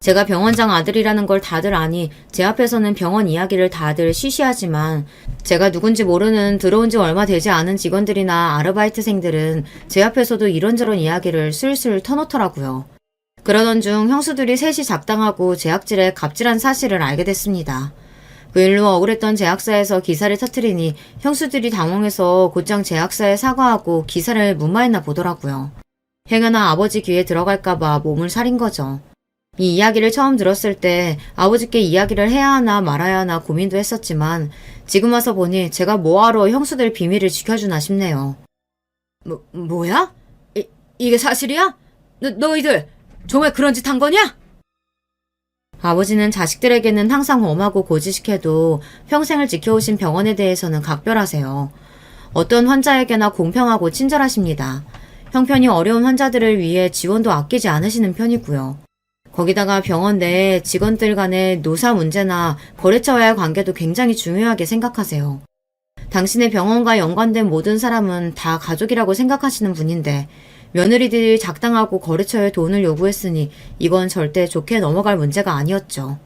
제가 병원장 아들이라는 걸 다들 아니 제 앞에서는 병원 이야기를 다들 쉬쉬하지만 제가 누군지 모르는 들어온 지 얼마 되지 않은 직원들이나 아르바이트생들은 제 앞에서도 이런저런 이야기를 슬슬 터놓더라고요. 그러던 중 형수들이 셋이 작당하고 제약질에 갑질한 사실을 알게 됐습니다. 그 일로 억울했던 제약사에서 기사를 터뜨리니 형수들이 당황해서 곧장 제약사에 사과하고 기사를 무마했나 보더라고요. 행여나 아버지 귀에 들어갈까봐 몸을 사린 거죠. 이 이야기를 처음 들었을 때 아버지께 이야기를 해야 하나 말아야 하나 고민도 했었지만 지금 와서 보니 제가 뭐하러 형수들 비밀을 지켜주나 싶네요. 뭐야? 이게 사실이야? 너희들 정말 그런 짓 한 거냐? 아버지는 자식들에게는 항상 엄하고 고지식해도 평생을 지켜오신 병원에 대해서는 각별하세요. 어떤 환자에게나 공평하고 친절하십니다. 형편이 어려운 환자들을 위해 지원도 아끼지 않으시는 편이고요. 거기다가 병원 내에 직원들 간의 노사 문제나 거래처와의 관계도 굉장히 중요하게 생각하세요. 당신의 병원과 연관된 모든 사람은 다 가족이라고 생각하시는 분인데 며느리들이 작당하고 거래처에 돈을 요구했으니 이건 절대 좋게 넘어갈 문제가 아니었죠.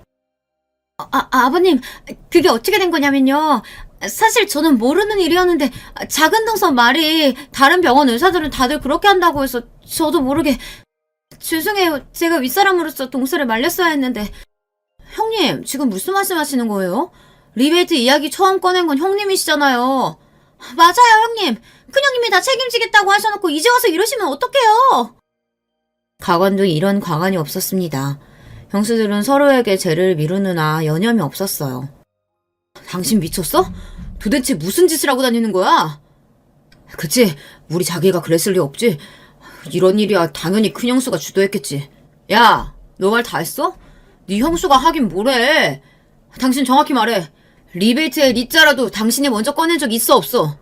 아버님, 그게 어떻게 된 거냐면요. 사실 저는 모르는 일이었는데 작은 동서 말이 다른 병원 의사들은 다들 그렇게 한다고 해서 저도 모르게 죄송해요. 제가 윗사람으로서 동서를 말렸어야 했는데. 형님, 지금 무슨 말씀하시는 거예요? 리베이트 이야기 처음 꺼낸 건 형님이시잖아요. 맞아요, 형님. 큰형님이 다 책임지겠다고 하셔놓고 이제 와서 이러시면 어떡해요? 가관도 이런 과관이 없었습니다. 형수들은 서로에게 죄를 미루느나 여념이 없었어요. 당신 미쳤어? 도대체 무슨 짓을 하고 다니는 거야? 그치, 우리 자기가 그랬을 리 없지. 이런 일이야 당연히 큰 형수가 주도했겠지. 야, 너 말 다 했어? 네 형수가 하긴 뭐래. 당신 정확히 말해. 리베이트의 리자라도 당신이 먼저 꺼낸 적 있어 없어?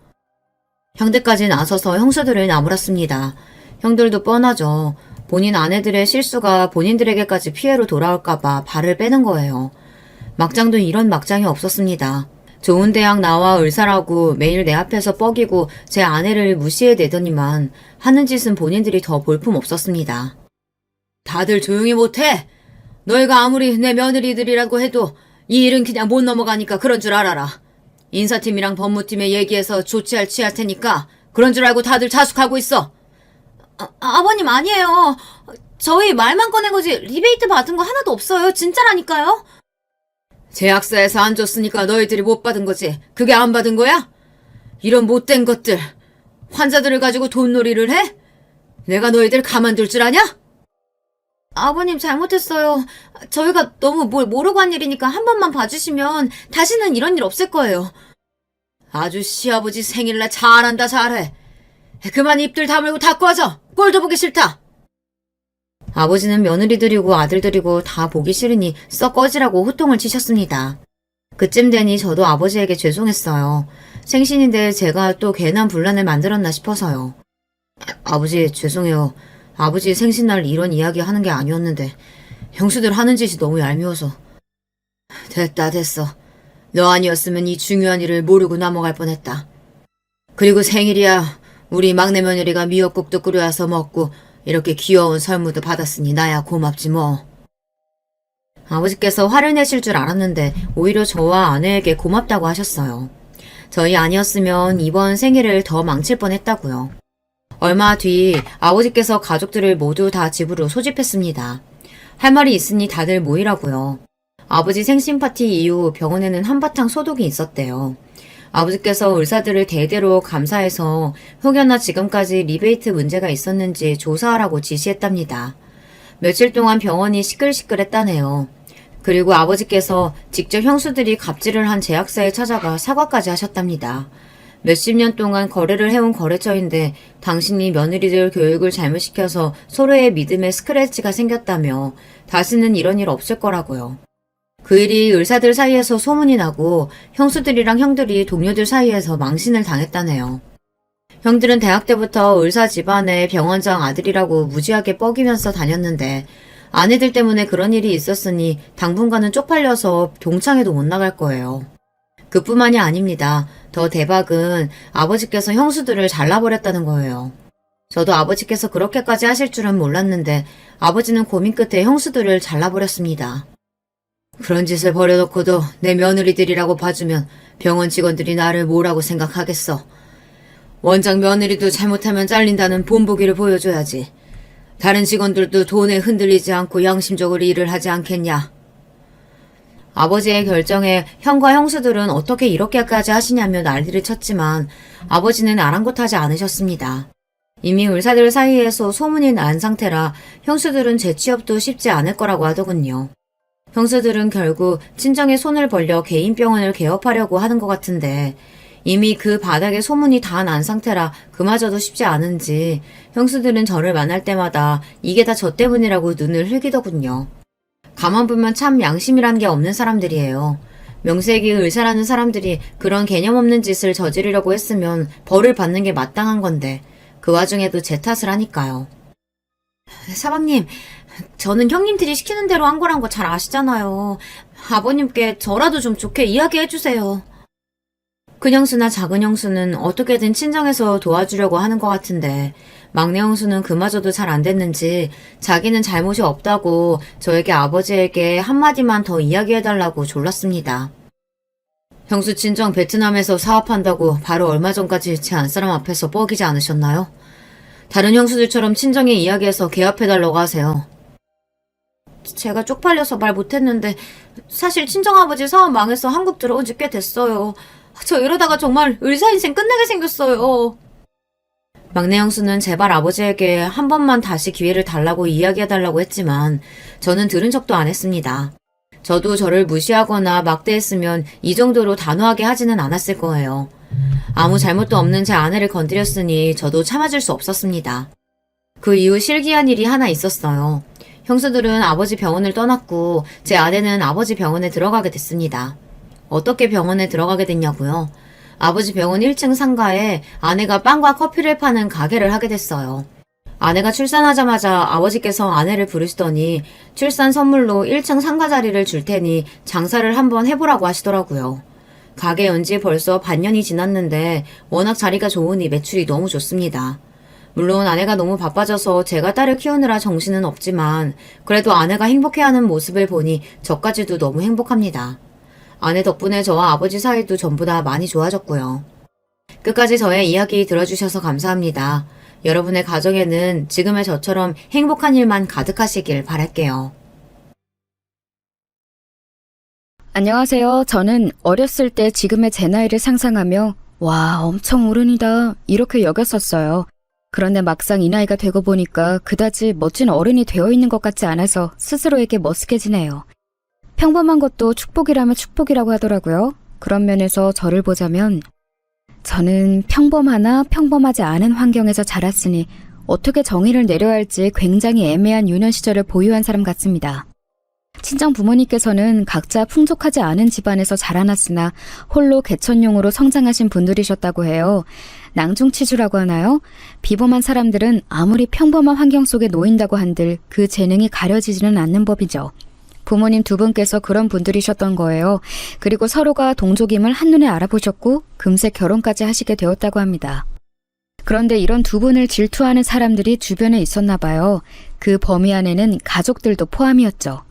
형들까지 나서서 형수들을 나무랐습니다. 형들도 뻔하죠. 본인 아내들의 실수가 본인들에게까지 피해로 돌아올까봐 발을 빼는 거예요. 막장도 이런 막장이 없었습니다. 좋은 대학 나와 의사라고 매일 내 앞에서 뻐기고 제 아내를 무시해대더니만 하는 짓은 본인들이 더 볼품 없었습니다. 다들 조용히 못해? 너희가 아무리 내 며느리들이라고 해도 이 일은 그냥 못 넘어가니까 그런 줄 알아라. 인사팀이랑 법무팀에 얘기해서 조치할 취할 테니까 그런 줄 알고 다들 자숙하고 있어. 아버님 아니에요. 저희 말만 꺼낸 거지 리베이트 받은 거 하나도 없어요. 진짜라니까요. 제약사에서 안 줬으니까 너희들이 못 받은 거지. 그게 안 받은 거야? 이런 못된 것들. 환자들을 가지고 돈놀이를 해? 내가 너희들 가만둘 줄 아냐? 아버님 잘못했어요. 저희가 너무 뭘 모르고 한 일이니까 한 번만 봐주시면 다시는 이런 일 없을 거예요. 아주 시아버지 생일날 잘한다 잘해. 그만 입들 다물고 다 꺼져. 꼴도 보기 싫다. 아버지는 며느리들이고 아들들이고 다 보기 싫으니 썩 꺼지라고 호통을 치셨습니다. 그쯤 되니 저도 아버지에게 죄송했어요. 생신인데 제가 또 괜한 분란을 만들었나 싶어서요. 아버지 죄송해요. 아버지 생신날 이런 이야기 하는 게 아니었는데 형수들 하는 짓이 너무 얄미워서. 됐다 됐어. 너 아니었으면 이 중요한 일을 모르고 넘어갈 뻔했다. 그리고 생일이야. 우리 막내 며느리가 미역국도 끓여와서 먹고 이렇게 귀여운 선물도 받았으니 나야 고맙지 뭐. 아버지께서 화를 내실 줄 알았는데 오히려 저와 아내에게 고맙다고 하셨어요. 저희 아니었으면 이번 생일을 더 망칠 뻔했다고요. 얼마 뒤 아버지께서 가족들을 모두 다 집으로 소집했습니다. 할 말이 있으니 다들 모이라고요. 아버지 생신 파티 이후 병원에는 한바탕 소독이 있었대요. 아버지께서 의사들을 대대로 감사해서 혹여나 지금까지 리베이트 문제가 있었는지 조사하라고 지시했답니다. 며칠 동안 병원이 시끌시끌했다네요. 그리고 아버지께서 직접 형수들이 갑질을 한 제약사에 찾아가 사과까지 하셨답니다. 몇십 년 동안 거래를 해온 거래처인데 당신이 며느리들 교육을 잘못시켜서 서로의 믿음에 스크래치가 생겼다며 다시는 이런 일 없을 거라고요. 그 일이 의사들 사이에서 소문이 나고 형수들이랑 형들이 동료들 사이에서 망신을 당했다네요. 형들은 대학 때부터 의사 집안의 병원장 아들이라고 무지하게 뻐기면서 다녔는데 아내들 때문에 그런 일이 있었으니 당분간은 쪽팔려서 동창회도 못 나갈 거예요. 그뿐만이 아닙니다. 더 대박은 아버지께서 형수들을 잘라버렸다는 거예요. 저도 아버지께서 그렇게까지 하실 줄은 몰랐는데 아버지는 고민 끝에 형수들을 잘라버렸습니다. 그런 짓을 벌여놓고도 내 며느리들이라고 봐주면 병원 직원들이 나를 뭐라고 생각하겠어. 원장 며느리도 잘못하면 잘린다는 본보기를 보여줘야지. 다른 직원들도 돈에 흔들리지 않고 양심적으로 일을 하지 않겠냐. 아버지의 결정에 형과 형수들은 어떻게 이렇게까지 하시냐며 난리를 쳤지만 아버지는 아랑곳하지 않으셨습니다. 이미 의사들 사이에서 소문이 난 상태라 형수들은 재취업도 쉽지 않을 거라고 하더군요. 형수들은 결국 친정에 손을 벌려 개인 병원을 개업하려고 하는 것 같은데 이미 그 바닥에 소문이 다 난 상태라 그마저도 쉽지 않은지 형수들은 저를 만날 때마다 이게 다 저 때문이라고 눈을 흘기더군요. 가만 보면 참 양심이란 게 없는 사람들이에요. 명색이 의사라는 사람들이 그런 개념 없는 짓을 저지르려고 했으면 벌을 받는 게 마땅한 건데 그 와중에도 제 탓을 하니까요. 사방님, 저는 형님들이 시키는 대로 한 거란 거 잘 아시잖아요. 아버님께 저라도 좀 좋게 이야기해주세요. 큰 형수나 작은 형수는 어떻게든 친정에서 도와주려고 하는 것 같은데 막내 형수는 그마저도 잘 안 됐는지 자기는 잘못이 없다고 저에게 아버지에게 한마디만 더 이야기해달라고 졸랐습니다. 형수 친정 베트남에서 사업한다고 바로 얼마 전까지 제 안사람 앞에서 뻐기지 않으셨나요? 다른 형수들처럼 친정에 이야기해서 개업해달라고 하세요. 제가 쪽팔려서 말 못했는데 사실 친정아버지 사업 망해서 한국 들어온 지 꽤 됐어요. 저 이러다가 정말 의사 인생 끝내게 생겼어요. 막내 형수는 제발 아버지에게 한 번만 다시 기회를 달라고 이야기해달라고 했지만 저는 들은 척도 안 했습니다. 저도 저를 무시하거나 막대했으면 이 정도로 단호하게 하지는 않았을 거예요. 아무 잘못도 없는 제 아내를 건드렸으니 저도 참아줄 수 없었습니다. 그 이후 실기한 일이 하나 있었어요. 형수들은 아버지 병원을 떠났고 제 아내는 아버지 병원에 들어가게 됐습니다. 어떻게 병원에 들어가게 됐냐고요? 아버지 병원 1층 상가에 아내가 빵과 커피를 파는 가게를 하게 됐어요. 아내가 출산하자마자 아버지께서 아내를 부르시더니 출산 선물로 1층 상가 자리를 줄 테니 장사를 한번 해보라고 하시더라고요. 가게 연지 벌써 반년이 지났는데 워낙 자리가 좋으니 매출이 너무 좋습니다. 물론 아내가 너무 바빠져서 제가 딸을 키우느라 정신은 없지만 그래도 아내가 행복해하는 모습을 보니 저까지도 너무 행복합니다. 아내 덕분에 저와 아버지 사이도 전부 다 많이 좋아졌고요. 끝까지 저의 이야기 들어주셔서 감사합니다. 여러분의 가정에는 지금의 저처럼 행복한 일만 가득하시길 바랄게요. 안녕하세요. 저는 어렸을 때 지금의 제 나이를 상상하며 와, 엄청 어른이다 이렇게 여겼었어요. 그런데 막상 이 나이가 되고 보니까 그다지 멋진 어른이 되어 있는 것 같지 않아서 스스로에게 머쓱해지네요. 평범한 것도 축복이라면 축복이라고 하더라고요. 그런 면에서 저를 보자면 저는 평범하나 평범하지 않은 환경에서 자랐으니 어떻게 정의를 내려야 할지 굉장히 애매한 유년 시절을 보유한 사람 같습니다. 친정 부모님께서는 각자 풍족하지 않은 집안에서 자라났으나 홀로 개천용으로 성장하신 분들이셨다고 해요. 낭중치주라고 하나요? 비범한 사람들은 아무리 평범한 환경 속에 놓인다고 한들 그 재능이 가려지지는 않는 법이죠. 부모님 두 분께서 그런 분들이셨던 거예요. 그리고 서로가 동족임을 한눈에 알아보셨고 금세 결혼까지 하시게 되었다고 합니다. 그런데 이런 두 분을 질투하는 사람들이 주변에 있었나 봐요. 그 범위 안에는 가족들도 포함이었죠.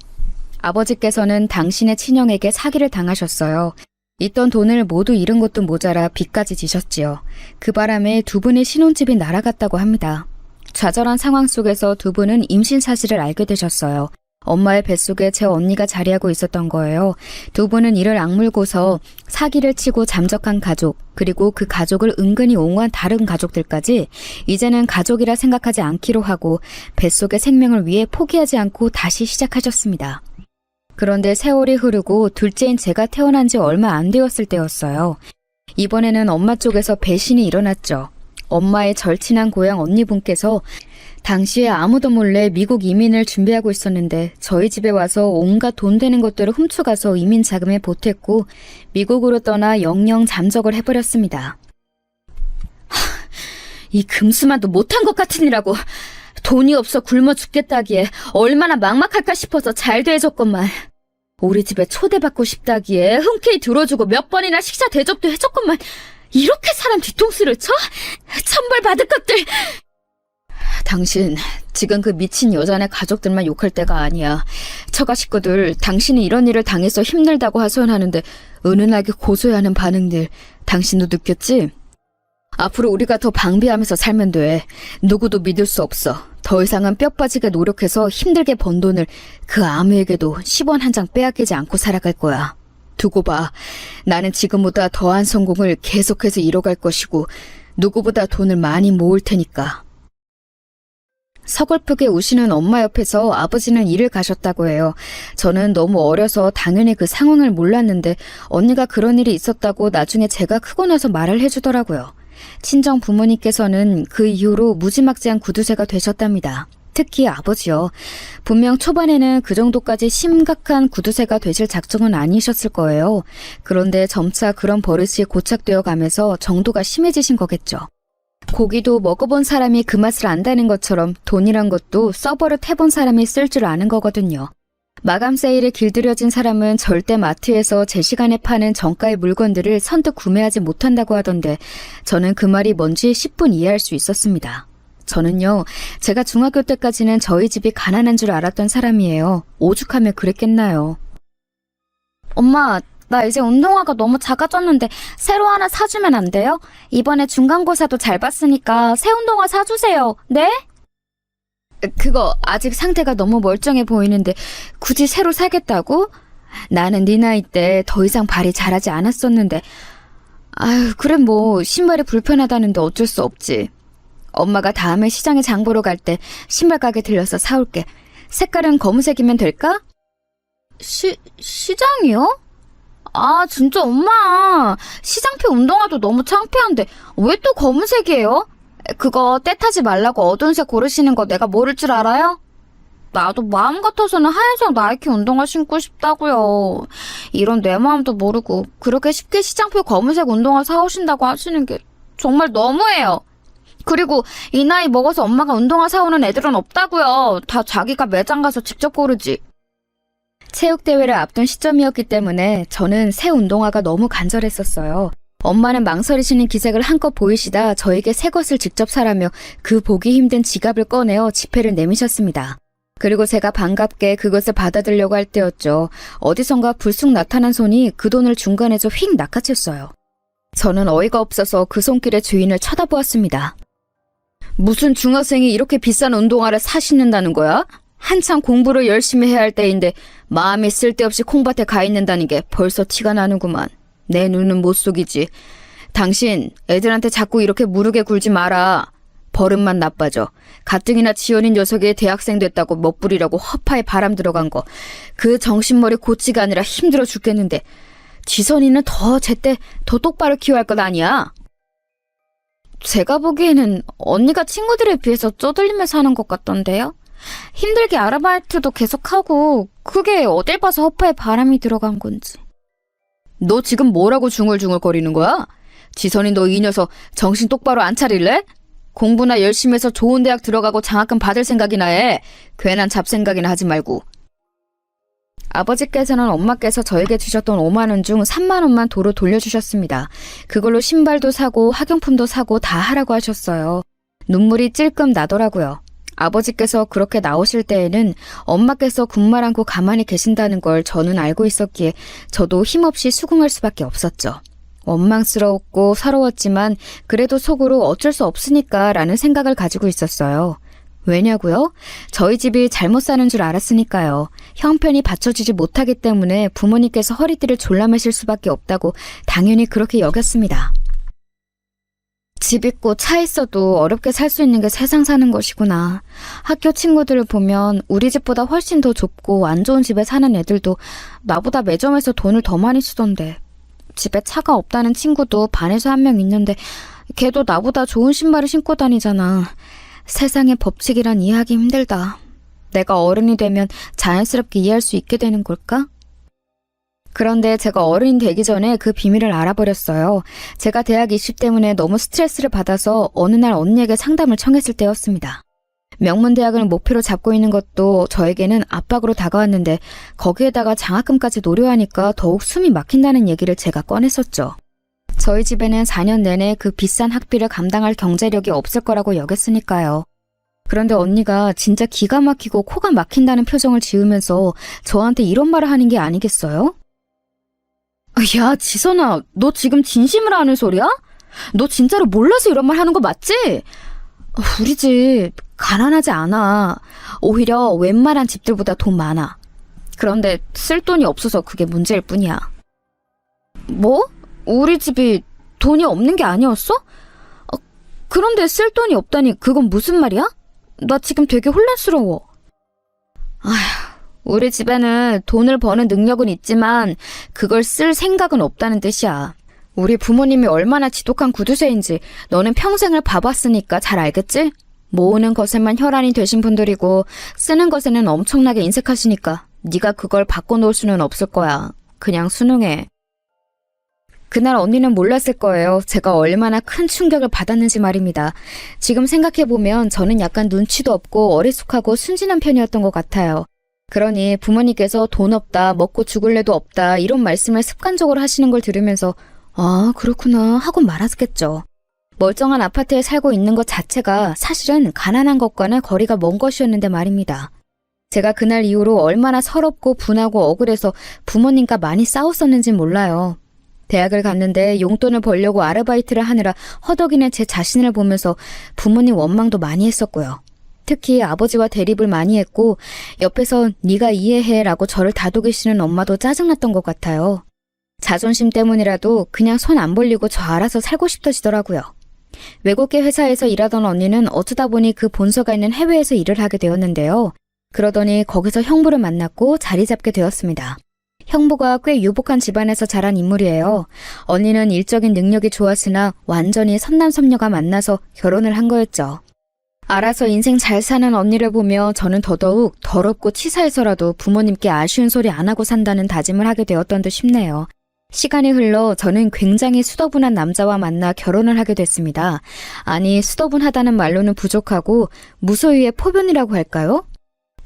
아버지께서는 당신의 친형에게 사기를 당하셨어요. 있던 돈을 모두 잃은 것도 모자라 빚까지 지셨지요. 그 바람에 두 분의 신혼집이 날아갔다고 합니다. 좌절한 상황 속에서 두 분은 임신 사실을 알게 되셨어요. 엄마의 뱃속에 제 언니가 자리하고 있었던 거예요. 두 분은 이를 악물고서 사기를 치고 잠적한 가족, 그리고 그 가족을 은근히 옹호한 다른 가족들까지 이제는 가족이라 생각하지 않기로 하고 뱃속의 생명을 위해 포기하지 않고 다시 시작하셨습니다. 그런데 세월이 흐르고 둘째인 제가 태어난 지 얼마 안 되었을 때였어요. 이번에는 엄마 쪽에서 배신이 일어났죠. 엄마의 절친한 고향 언니분께서 당시에 아무도 몰래 미국 이민을 준비하고 있었는데 저희 집에 와서 온갖 돈 되는 것들을 훔쳐가서 이민 자금에 보탰고 미국으로 떠나 영영 잠적을 해버렸습니다. 이 금수만도 못한 것 같으니라고. 돈이 없어 굶어 죽겠다기에 얼마나 막막할까 싶어서 잘 대해줬건만. 우리 집에 초대받고 싶다기에 흔쾌히 들어주고 몇 번이나 식사 대접도 해줬건만. 이렇게 사람 뒤통수를 쳐? 천벌 받을 것들. 당신 지금 그 미친 여자네 가족들만 욕할 때가 아니야. 처가 식구들 당신이 이런 일을 당해서 힘들다고 하소연하는데 은은하게 고소해하는 반응들 당신도 느꼈지? 앞으로 우리가 더 방비하면서 살면 돼. 누구도 믿을 수 없어. 더 이상은 뼈 빠지게 노력해서 힘들게 번 돈을 그 아무에게도 10원 한 장 빼앗기지 않고 살아갈 거야. 두고 봐. 나는 지금보다 더한 성공을 계속해서 이뤄갈 것이고 누구보다 돈을 많이 모을 테니까. 서글프게 우시는 엄마 옆에서 아버지는 일을 가셨다고 해요. 저는 너무 어려서 당연히 그 상황을 몰랐는데 언니가 그런 일이 있었다고 나중에 제가 크고 나서 말을 해주더라고요. 친정 부모님께서는 그 이후로 무지막지한 구두쇠가 되셨답니다. 특히 아버지요. 분명 초반에는 그 정도까지 심각한 구두쇠가 되실 작정은 아니셨을 거예요. 그런데 점차 그런 버릇이 고착되어 가면서 정도가 심해지신 거겠죠. 고기도 먹어본 사람이 그 맛을 안다는 것처럼 돈이란 것도 써버릇 해본 사람이 쓸 줄 아는 거거든요. 마감 세일에 길들여진 사람은 절대 마트에서 제 시간에 파는 정가의 물건들을 선뜻 구매하지 못한다고 하던데 저는 그 말이 뭔지 10분 이해할 수 있었습니다. 저는요, 제가 중학교 때까지는 저희 집이 가난한 줄 알았던 사람이에요. 오죽하면 그랬겠나요. 엄마, 나 이제 운동화가 너무 작아졌는데 새로 하나 사주면 안 돼요? 이번에 중간고사도 잘 봤으니까 새 운동화 사주세요. 네? 그거 아직 상태가 너무 멀쩡해 보이는데 굳이 새로 사겠다고? 나는 네 나이 때 더 이상 발이 자라지 않았었는데. 아유, 그래 뭐 신발이 불편하다는데 어쩔 수 없지. 엄마가 다음에 시장에 장 보러 갈 때 신발 가게 들려서 사올게. 색깔은 검은색이면 될까? 시장이요? 아, 진짜 엄마. 시장표 운동화도 너무 창피한데 왜 또 검은색이에요? 그거 때 타지 말라고 어두운 색 고르시는 거 내가 모를 줄 알아요? 나도 마음 같아서는 하얀색 나이키 운동화 신고 싶다고요. 이런 내 마음도 모르고 그렇게 쉽게 시장표 검은색 운동화 사오신다고 하시는 게 정말 너무해요. 그리고 이 나이 먹어서 엄마가 운동화 사오는 애들은 없다고요. 다 자기가 매장 가서 직접 고르지. 체육대회를 앞둔 시점이었기 때문에 저는 새 운동화가 너무 간절했었어요. 엄마는 망설이시는 기색을 한껏 보이시다 저에게 새 것을 직접 사라며 그 보기 힘든 지갑을 꺼내어 지폐를 내미셨습니다. 그리고 제가 반갑게 그것을 받아들려고 할 때였죠. 어디선가 불쑥 나타난 손이 그 돈을 중간에서 휙 낚아챘어요. 저는 어이가 없어서 그 손길의 주인을 쳐다보았습니다. 무슨 중학생이 이렇게 비싼 운동화를 사 신는다는 거야? 한참 공부를 열심히 해야 할 때인데 마음이 쓸데없이 콩밭에 가 있는다는 게 벌써 티가 나는구만. 내 눈은 못 속이지. 당신 애들한테 자꾸 이렇게 무르게 굴지 마라. 버릇만 나빠져. 가뜩이나 지연인 녀석이 대학생 됐다고 멋부리라고 허파에 바람 들어간 거. 그 정신머리 고치가 아니라 힘들어 죽겠는데 지선이는 더 제때 더 똑바로 키워야 할 것 아니야? 제가 보기에는 언니가 친구들에 비해서 쪼들리면서 하는 것 같던데요? 힘들게 아르바이트도 계속하고 그게 어딜 봐서 허파에 바람이 들어간 건지. 너 지금 뭐라고 중얼중얼거리는 거야? 지선이 너 이 녀석 정신 똑바로 안 차릴래? 공부나 열심히 해서 좋은 대학 들어가고 장학금 받을 생각이나 해. 괜한 잡생각이나 하지 말고. 아버지께서는 엄마께서 저에게 주셨던 5만 원 중 3만 원만 도로 돌려주셨습니다. 그걸로 신발도 사고 학용품도 사고 다 하라고 하셨어요. 눈물이 찔끔 나더라고요. 아버지께서 그렇게 나오실 때에는 엄마께서 군말 않고 가만히 계신다는 걸 저는 알고 있었기에 저도 힘없이 수긍할 수밖에 없었죠. 원망스러웠고 서러웠지만 그래도 속으로 어쩔 수 없으니까 라는 생각을 가지고 있었어요. 왜냐고요? 저희 집이 잘못 사는 줄 알았으니까요. 형편이 받쳐주지 못하기 때문에 부모님께서 허리띠를 졸라매실 수밖에 없다고 당연히 그렇게 여겼습니다. 집 있고 차 있어도 어렵게 살 수 있는 게 세상 사는 것이구나. 학교 친구들을 보면 우리 집보다 훨씬 더 좁고 안 좋은 집에 사는 애들도 나보다 매점에서 돈을 더 많이 쓰던데. 집에 차가 없다는 친구도 반에서 한 명 있는데 걔도 나보다 좋은 신발을 신고 다니잖아. 세상의 법칙이란 이해하기 힘들다. 내가 어른이 되면 자연스럽게 이해할 수 있게 되는 걸까? 그런데 제가 어른이 되기 전에 그 비밀을 알아버렸어요. 제가 대학 입시 때문에 너무 스트레스를 받아서 어느 날 언니에게 상담을 청했을 때였습니다. 명문대학을 목표로 잡고 있는 것도 저에게는 압박으로 다가왔는데 거기에다가 장학금까지 노려하니까 더욱 숨이 막힌다는 얘기를 제가 꺼냈었죠. 저희 집에는 4년 내내 그 비싼 학비를 감당할 경제력이 없을 거라고 여겼으니까요. 그런데 언니가 진짜 기가 막히고 코가 막힌다는 표정을 지으면서 저한테 이런 말을 하는 게 아니겠어요? 야, 지선아, 너 지금 진심으로 하는 소리야? 너 진짜로 몰라서 이런 말 하는 거 맞지? 우리 집 가난하지 않아. 오히려 웬만한 집들보다 돈 많아. 그런데 쓸 돈이 없어서 그게 문제일 뿐이야. 뭐? 우리 집이 돈이 없는 게 아니었어? 그런데 쓸 돈이 없다니 그건 무슨 말이야? 나 지금 되게 혼란스러워. 아휴, 우리 집에는 돈을 버는 능력은 있지만 그걸 쓸 생각은 없다는 뜻이야. 우리 부모님이 얼마나 지독한 구두쇠인지 너는 평생을 봐봤으니까 잘 알겠지? 모으는 것에만 혈안이 되신 분들이고 쓰는 것에는 엄청나게 인색하시니까 네가 그걸 바꿔놓을 수는 없을 거야. 그냥 순응해. 그날 언니는 몰랐을 거예요. 제가 얼마나 큰 충격을 받았는지 말입니다. 지금 생각해보면 저는 약간 눈치도 없고 어리숙하고 순진한 편이었던 것 같아요. 그러니 부모님께서 돈 없다, 먹고 죽을래도 없다 이런 말씀을 습관적으로 하시는 걸 들으면서 아, 그렇구나 하고 말았겠죠. 멀쩡한 아파트에 살고 있는 것 자체가 사실은 가난한 것과는 거리가 먼 것이었는데 말입니다. 제가 그날 이후로 얼마나 서럽고 분하고 억울해서 부모님과 많이 싸웠었는지 몰라요. 대학을 갔는데 용돈을 벌려고 아르바이트를 하느라 허덕이는 제 자신을 보면서 부모님 원망도 많이 했었고요. 특히 아버지와 대립을 많이 했고 옆에서 네가 이해해 라고 저를 다독이시는 엄마도 짜증났던 것 같아요. 자존심 때문이라도 그냥 손 안 벌리고 저 알아서 살고 싶어지더라고요. 외국계 회사에서 일하던 언니는 어쩌다 보니 그 본사가 있는 해외에서 일을 하게 되었는데요. 그러더니 거기서 형부를 만났고 자리 잡게 되었습니다. 형부가 꽤 유복한 집안에서 자란 인물이에요. 언니는 일적인 능력이 좋았으나 완전히 선남선녀가 만나서 결혼을 한 거였죠. 알아서 인생 잘 사는 언니를 보며 저는 더더욱 더럽고 치사해서라도 부모님께 아쉬운 소리 안 하고 산다는 다짐을 하게 되었던 듯 싶네요. 시간이 흘러 저는 굉장히 수더분한 남자와 만나 결혼을 하게 됐습니다. 아니, 수더분하다는 말로는 부족하고 무소유의 포변이라고 할까요?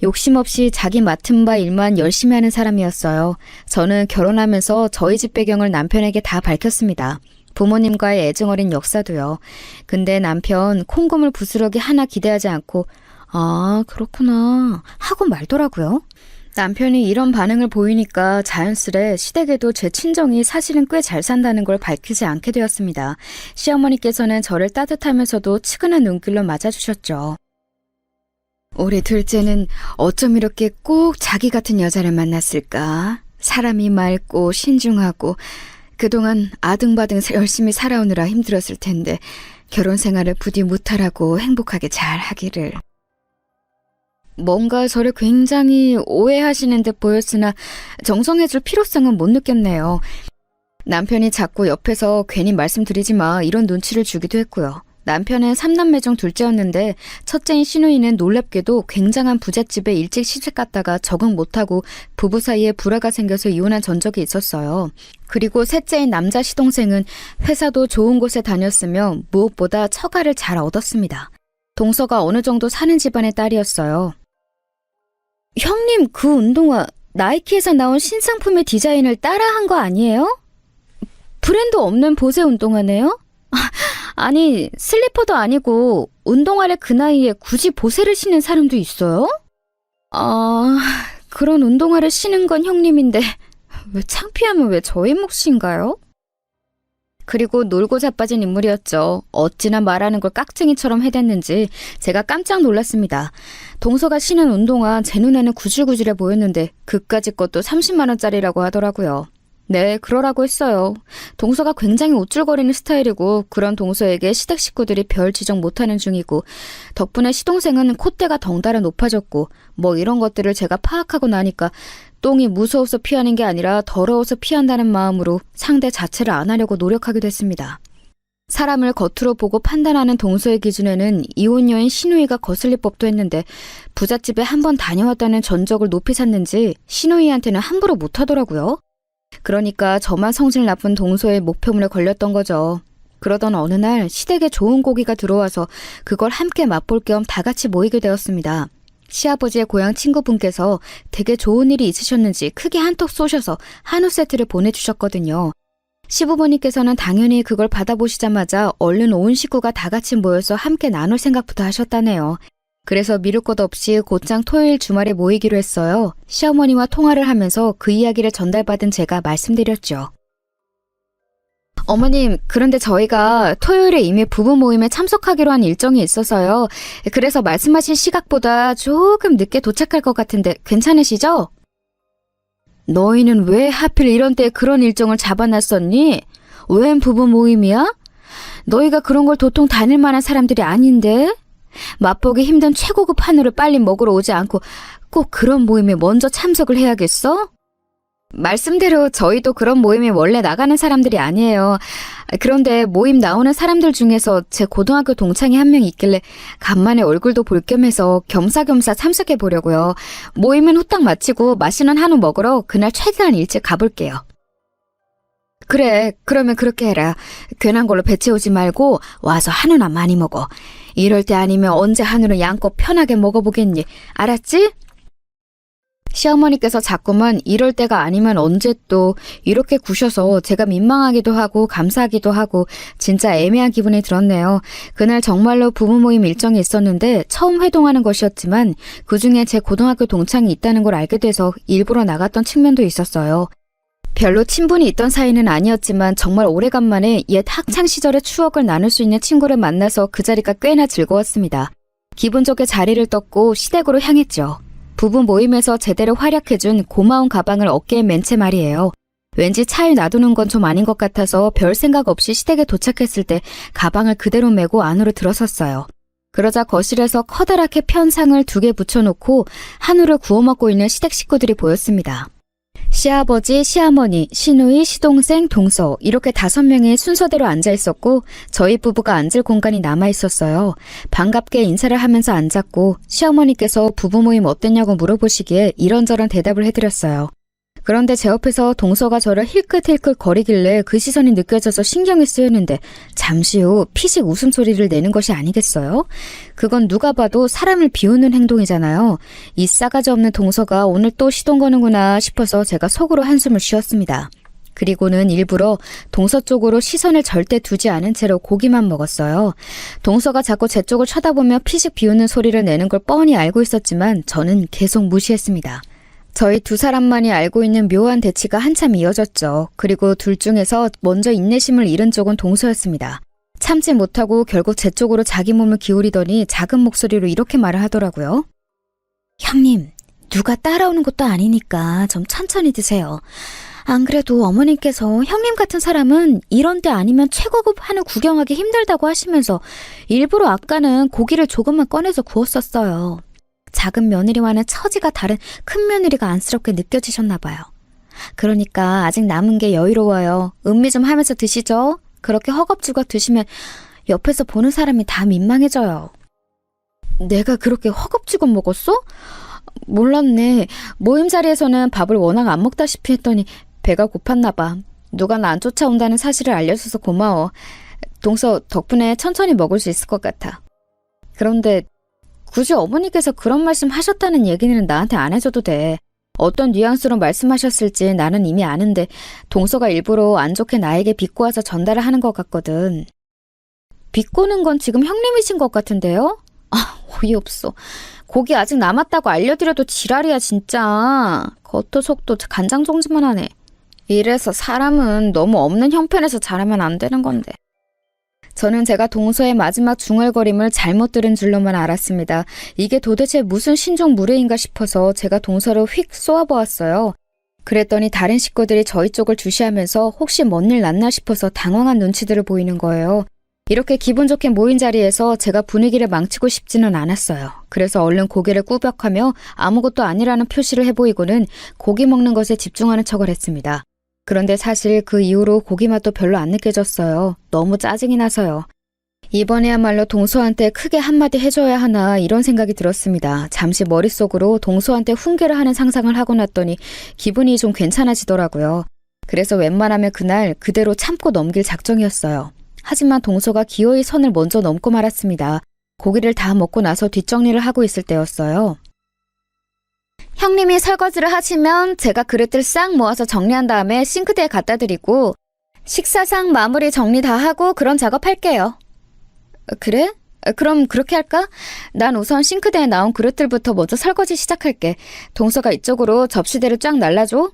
욕심 없이 자기 맡은 바 일만 열심히 하는 사람이었어요. 저는 결혼하면서 저희 집 배경을 남편에게 다 밝혔습니다. 부모님과의 애증어린 역사도요. 근데 남편 콩고물 부스러기 하나 기대하지 않고 아, 그렇구나 하고 말더라고요. 남편이 이런 반응을 보이니까 자연스레 시댁에도 제 친정이 사실은 꽤 잘 산다는 걸 밝히지 않게 되었습니다. 시어머니께서는 저를 따뜻하면서도 측은한 눈길로 맞아주셨죠. 우리 둘째는 어쩜 이렇게 꼭 자기 같은 여자를 만났을까? 사람이 맑고 신중하고 그동안 아등바등 열심히 살아오느라 힘들었을 텐데 결혼 생활을 부디 무탈하고 행복하게 잘 하기를. 뭔가 저를 굉장히 오해하시는 듯 보였으나 정성해줄 필요성은 못 느꼈네요. 남편이 자꾸 옆에서 괜히 말씀드리지 마 이런 눈치를 주기도 했고요. 남편은 3남매 중 둘째였는데 첫째인 신우이는 놀랍게도 굉장한 부잣집에 일찍 시집 갔다가 적응 못하고 부부 사이에 불화가 생겨서 이혼한 전적이 있었어요. 그리고 셋째인 남자 시동생은 회사도 좋은 곳에 다녔으며 무엇보다 처가를 잘 얻었습니다. 동서가 어느 정도 사는 집안의 딸이었어요. 형님, 그 운동화 나이키에서 나온 신상품의 디자인을 따라한 거 아니에요? 브랜드 없는 보세 운동화네요? 아니, 슬리퍼도 아니고 운동화를 그 나이에 굳이 보세를 신는 사람도 있어요? 그런 운동화를 신은 건 형님인데 왜 창피하면 왜 저의 몫인가요? 그리고 놀고 자빠진 인물이었죠. 어찌나 말하는 걸 깍쟁이처럼 해댔는지 제가 깜짝 놀랐습니다. 동서가 신은 운동화 제 눈에는 구질구질해 보였는데 그까짓 것도 30만 원짜리라고 하더라고요. 네, 그러라고 했어요. 동서가 굉장히 우쭐거리는 스타일이고 그런 동서에게 시댁 식구들이 별 지적 못하는 중이고 덕분에 시동생은 콧대가 덩달아 높아졌고 뭐 이런 것들을 제가 파악하고 나니까 똥이 무서워서 피하는 게 아니라 더러워서 피한다는 마음으로 상대 자체를 안 하려고 노력하게 됐습니다. 사람을 겉으로 보고 판단하는 동서의 기준에는 이혼 여인 신우이가 거슬릴 법도 했는데 부잣집에 한번 다녀왔다는 전적을 높이 샀는지 신우이한테는 함부로 못하더라고요. 그러니까 저만 성질 나쁜 동서의 목표물에 걸렸던 거죠. 그러던 어느 날 시댁에 좋은 고기가 들어와서 그걸 함께 맛볼 겸 다 같이 모이게 되었습니다. 시아버지의 고향 친구분께서 되게 좋은 일이 있으셨는지 크게 한턱 쏘셔서 한우 세트를 보내주셨거든요. 시부모님께서는 당연히 그걸 받아보시자마자 얼른 온 식구가 다 같이 모여서 함께 나눌 생각부터 하셨다네요. 그래서 미룰 것 없이 곧장 토요일 주말에 모이기로 했어요. 시어머니와 통화를 하면서 그 이야기를 전달받은 제가 말씀드렸죠. 어머님, 그런데 저희가 토요일에 이미 부부 모임에 참석하기로 한 일정이 있어서요. 그래서 말씀하신 시각보다 조금 늦게 도착할 것 같은데 괜찮으시죠? 너희는 왜 하필 이런 때에 그런 일정을 잡아놨었니? 웬 부부 모임이야? 너희가 그런 걸 도통 다닐 만한 사람들이 아닌데? 맛보기 힘든 최고급 한우를 빨리 먹으러 오지 않고 꼭 그런 모임에 먼저 참석을 해야겠어? 말씀대로 저희도 그런 모임에 원래 나가는 사람들이 아니에요. 그런데 모임 나오는 사람들 중에서 제 고등학교 동창이 한 명 있길래 간만에 얼굴도 볼 겸해서 겸사겸사 참석해 보려고요. 모임은 후딱 마치고 맛있는 한우 먹으러 그날 최대한 일찍 가볼게요. 그래, 그러면 그렇게 해라. 괜한 걸로 배 채우지 말고 와서 한우나 많이 먹어. 이럴 때 아니면 언제 한우를 양껏 편하게 먹어보겠니? 알았지? 시어머니께서 자꾸만 이럴 때가 아니면 언제 또 이렇게 구셔서 제가 민망하기도 하고 감사하기도 하고 진짜 애매한 기분이 들었네요. 그날 정말로 부부 모임 일정이 있었는데 처음 회동하는 것이었지만 그중에 제 고등학교 동창이 있다는 걸 알게 돼서 일부러 나갔던 측면도 있었어요. 별로 친분이 있던 사이는 아니었지만 정말 오래간만에 옛 학창시절의 추억을 나눌 수 있는 친구를 만나서 그 자리가 꽤나 즐거웠습니다. 기분 좋게 자리를 떴고 시댁으로 향했죠. 부부 모임에서 제대로 활약해준 고마운 가방을 어깨에 맨 채 말이에요. 왠지 차에 놔두는 건 좀 아닌 것 같아서 별 생각 없이 시댁에 도착했을 때 가방을 그대로 메고 안으로 들어섰어요. 그러자 거실에서 커다랗게 편 상을 2개 붙여놓고 한우를 구워 먹고 있는 시댁 식구들이 보였습니다. 시아버지, 시어머니, 시누이, 시동생, 동서 이렇게 5명이 순서대로 앉아 있었고 저희 부부가 앉을 공간이 남아 있었어요. 반갑게 인사를 하면서 앉았고 시어머니께서 부부 모임 어땠냐고 물어보시기에 이런저런 대답을 해드렸어요. 그런데 제 옆에서 동서가 저를 힐끗힐끗 거리길래 그 시선이 느껴져서 신경이 쓰였는데 잠시 후 피식 웃음소리를 내는 것이 아니겠어요? 그건 누가 봐도 사람을 비우는 행동이잖아요. 이 싸가지 없는 동서가 오늘 또 시동 거는구나 싶어서 제가 속으로 한숨을 쉬었습니다. 그리고는 일부러 동서 쪽으로 시선을 절대 두지 않은 채로 고기만 먹었어요. 동서가 자꾸 제 쪽을 쳐다보며 피식 비우는 소리를 내는 걸 뻔히 알고 있었지만 저는 계속 무시했습니다. 저희 2사람만이 알고 있는 묘한 대치가 한참 이어졌죠. 그리고 둘 중에서 먼저 인내심을 잃은 쪽은 동서였습니다. 참지 못하고 결국 제 쪽으로 자기 몸을 기울이더니 작은 목소리로 이렇게 말을 하더라고요. 형님, 누가 따라오는 것도 아니니까 좀 천천히 드세요. 안 그래도 어머님께서 형님 같은 사람은 이런 때 아니면 최고급 한우 구경하기 힘들다고 하시면서 일부러 아까는 고기를 조금만 꺼내서 구웠었어요. 작은 며느리와는 처지가 다른 큰 며느리가 안쓰럽게 느껴지셨나 봐요. 그러니까 아직 남은 게 여유로워요. 음미 좀 하면서 드시죠. 그렇게 허겁지겁 드시면 옆에서 보는 사람이 다 민망해져요. 내가 그렇게 허겁지겁 먹었어? 몰랐네. 모임 자리에서는 밥을 워낙 안 먹다시피 했더니 배가 고팠나 봐. 누가 나 안 쫓아온다는 사실을 알려줘서 고마워. 동서 덕분에 천천히 먹을 수 있을 것 같아. 그런데 굳이 어머니께서 그런 말씀 하셨다는 얘기는 나한테 안 해줘도 돼. 어떤 뉘앙스로 말씀하셨을지 나는 이미 아는데 동서가 일부러 안 좋게 나에게 비꼬아서 전달을 하는 것 같거든. 비꼬는 건 지금 형님이신 것 같은데요? 아, 어이없어. 고기 아직 남았다고 알려드려도 지랄이야 진짜. 겉도 속도 간장종지만 하네. 이래서 사람은 너무 없는 형편에서 자라면 안 되는 건데. 저는 제가 동서의 마지막 중얼거림을 잘못 들은 줄로만 알았습니다. 이게 도대체 무슨 신종 무례인가 싶어서 제가 동서를 휙 쏘아보았어요. 그랬더니 다른 식구들이 저희 쪽을 주시하면서 혹시 뭔 일 났나 싶어서 당황한 눈치들을 보이는 거예요. 이렇게 기분 좋게 모인 자리에서 제가 분위기를 망치고 싶지는 않았어요. 그래서 얼른 고개를 꾸벅하며 아무것도 아니라는 표시를 해보이고는 고기 먹는 것에 집중하는 척을 했습니다. 그런데 사실 그 이후로 고기 맛도 별로 안 느껴졌어요. 너무 짜증이 나서요. 이번에야말로 동서한테 크게 한마디 해줘야 하나 이런 생각이 들었습니다. 잠시 머릿속으로 동서한테 훈계를 하는 상상을 하고 났더니 기분이 좀 괜찮아지더라고요. 그래서 웬만하면 그날 그대로 참고 넘길 작정이었어요. 하지만 동서가 기어이 선을 먼저 넘고 말았습니다. 고기를 다 먹고 나서 뒷정리를 하고 있을 때였어요. 형님이 설거지를 하시면 제가 그릇들 싹 모아서 정리한 다음에 싱크대에 갖다 드리고 식사상 마무리 정리 다 하고 그런 작업할게요. 그래? 그럼 그렇게 할까? 난 우선 싱크대에 나온 그릇들부터 먼저 설거지 시작할게. 동서가 이쪽으로 접시대를 쫙 날라줘.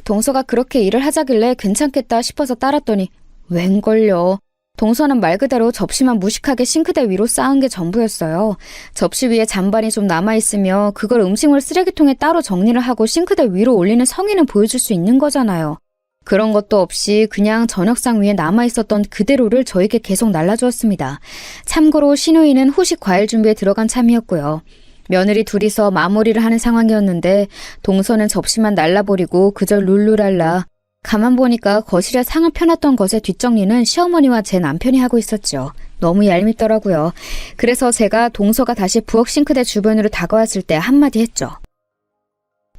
동서가 그렇게 일을 하자길래 괜찮겠다 싶어서 따랐더니 웬걸요. 동서는 말 그대로 접시만 무식하게 싱크대 위로 쌓은 게 전부였어요. 접시 위에 잔반이 좀 남아있으며 그걸 음식물 쓰레기통에 따로 정리를 하고 싱크대 위로 올리는 성의는 보여줄 수 있는 거잖아요. 그런 것도 없이 그냥 저녁상 위에 남아있었던 그대로를 저에게 계속 날라주었습니다. 참고로 신우이는 후식 과일 준비에 들어간 참이었고요. 며느리 둘이서 마무리를 하는 상황이었는데 동서는 접시만 날라버리고 그저 룰루랄라. 가만 보니까 거실에 상을 펴놨던 것의 뒷정리는 시어머니와 제 남편이 하고 있었죠. 너무 얄밉더라고요. 그래서 제가 동서가 다시 부엌 싱크대 주변으로 다가왔을 때 한마디 했죠.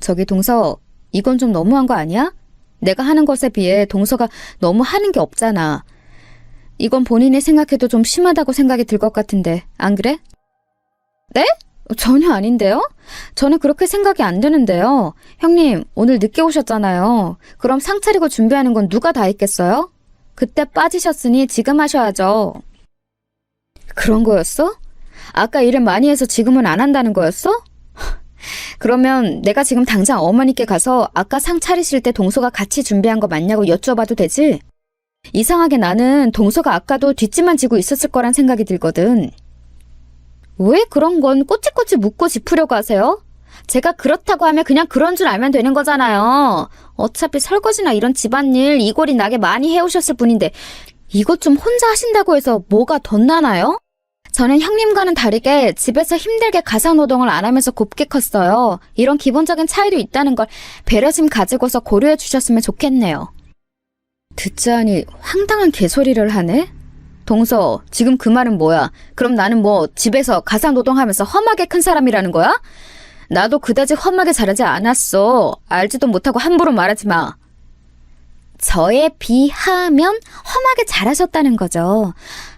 저기 동서, 이건 좀 너무한 거 아니야? 내가 하는 것에 비해 동서가 너무 하는 게 없잖아. 이건 본인이 생각해도 좀 심하다고 생각이 들 것 같은데 안 그래? 네? 전혀 아닌데요? 저는 그렇게 생각이 안 드는데요. 형님, 오늘 늦게 오셨잖아요. 그럼 상 차리고 준비하는 건 누가 다 했겠어요? 그때 빠지셨으니 지금 하셔야죠. 그런 거였어? 아까 일을 많이 해서 지금은 안 한다는 거였어? 그러면 내가 지금 당장 어머니께 가서 아까 상 차리실 때 동서가 같이 준비한 거 맞냐고 여쭤봐도 되지? 이상하게 나는 동서가 아까도 뒷짐만 지고 있었을 거란 생각이 들거든. 왜 그런 건 꼬치꼬치 묻고 짚으려고 하세요? 제가 그렇다고 하면 그냥 그런 줄 알면 되는 거잖아요. 어차피 설거지나 이런 집안일 이골이 나게 많이 해오셨을 뿐인데 이것 좀 혼자 하신다고 해서 뭐가 덧나나요? 저는 형님과는 다르게 집에서 힘들게 가사노동을 안 하면서 곱게 컸어요. 이런 기본적인 차이도 있다는 걸 배려심 가지고서 고려해 주셨으면 좋겠네요. 듣자하니 황당한 개소리를 하네? 동서, 지금 그 말은 뭐야? 그럼 나는 뭐 집에서 가사노동하면서 험하게 큰 사람이라는 거야? 나도 그다지 험하게 자라지 않았어. 알지도 못하고 함부로 말하지 마. 저에 비하면 험하게 자라셨다는 거죠.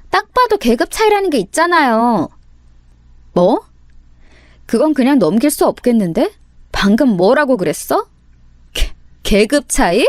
딱 봐도 계급 차이라는 게 있잖아요. 뭐? 그건 그냥 넘길 수 없겠는데? 방금 뭐라고 그랬어? 계급 차이?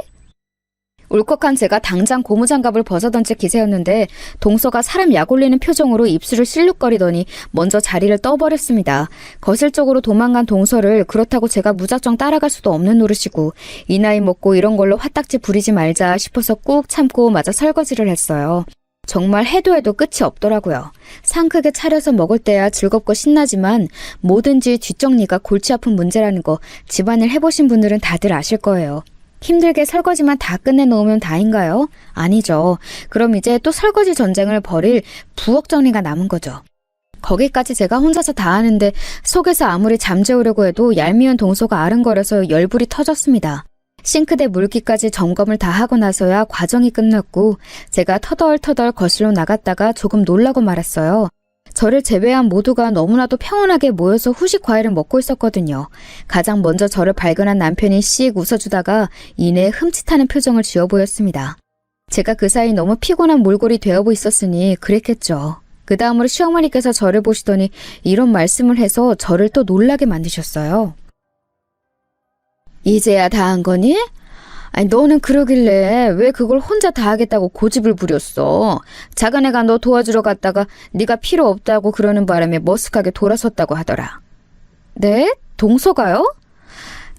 울컥한 제가 당장 고무장갑을 벗어던질 기세였는데 동서가 사람 약 올리는 표정으로 입술을 실룩거리더니 먼저 자리를 떠버렸습니다. 거실 쪽으로 도망간 동서를 그렇다고 제가 무작정 따라갈 수도 없는 노릇이고 이 나이 먹고 이런 걸로 화딱지 부리지 말자 싶어서 꾹 참고 마저 설거지를 했어요. 정말 해도 해도 끝이 없더라고요. 상 크게 차려서 먹을 때야 즐겁고 신나지만 뭐든지 뒷정리가 골치 아픈 문제라는 거 집안일 해보신 분들은 다들 아실 거예요. 힘들게 설거지만 다 끝내놓으면 다인가요? 아니죠. 그럼 이제 또 설거지 전쟁을 벌일 부엌 정리가 남은 거죠. 거기까지 제가 혼자서 다 하는데 속에서 아무리 잠재우려고 해도 얄미운 동서가 아른거려서 열불이 터졌습니다. 싱크대 물기까지 점검을 다 하고 나서야 과정이 끝났고 제가 터덜터덜 거실로 나갔다가 조금 놀라고 말았어요. 저를 제외한 모두가 너무나도 평온하게 모여서 후식 과일을 먹고 있었거든요. 가장 먼저 저를 발견한 남편이 씩 웃어주다가 이내 흠칫하는 표정을 지어 보였습니다. 제가 그 사이 너무 피곤한 몰골이 되어 있었으니 그랬겠죠. 그 다음으로 시어머니께서 저를 보시더니 이런 말씀을 해서 저를 또 놀라게 만드셨어요. 이제야 다 한 거니? 아니 너는 그러길래 왜 그걸 혼자 다 하겠다고 고집을 부렸어. 작은 애가 너 도와주러 갔다가 네가 필요 없다고 그러는 바람에 머쓱하게 돌아섰다고 하더라. 네? 동서가요?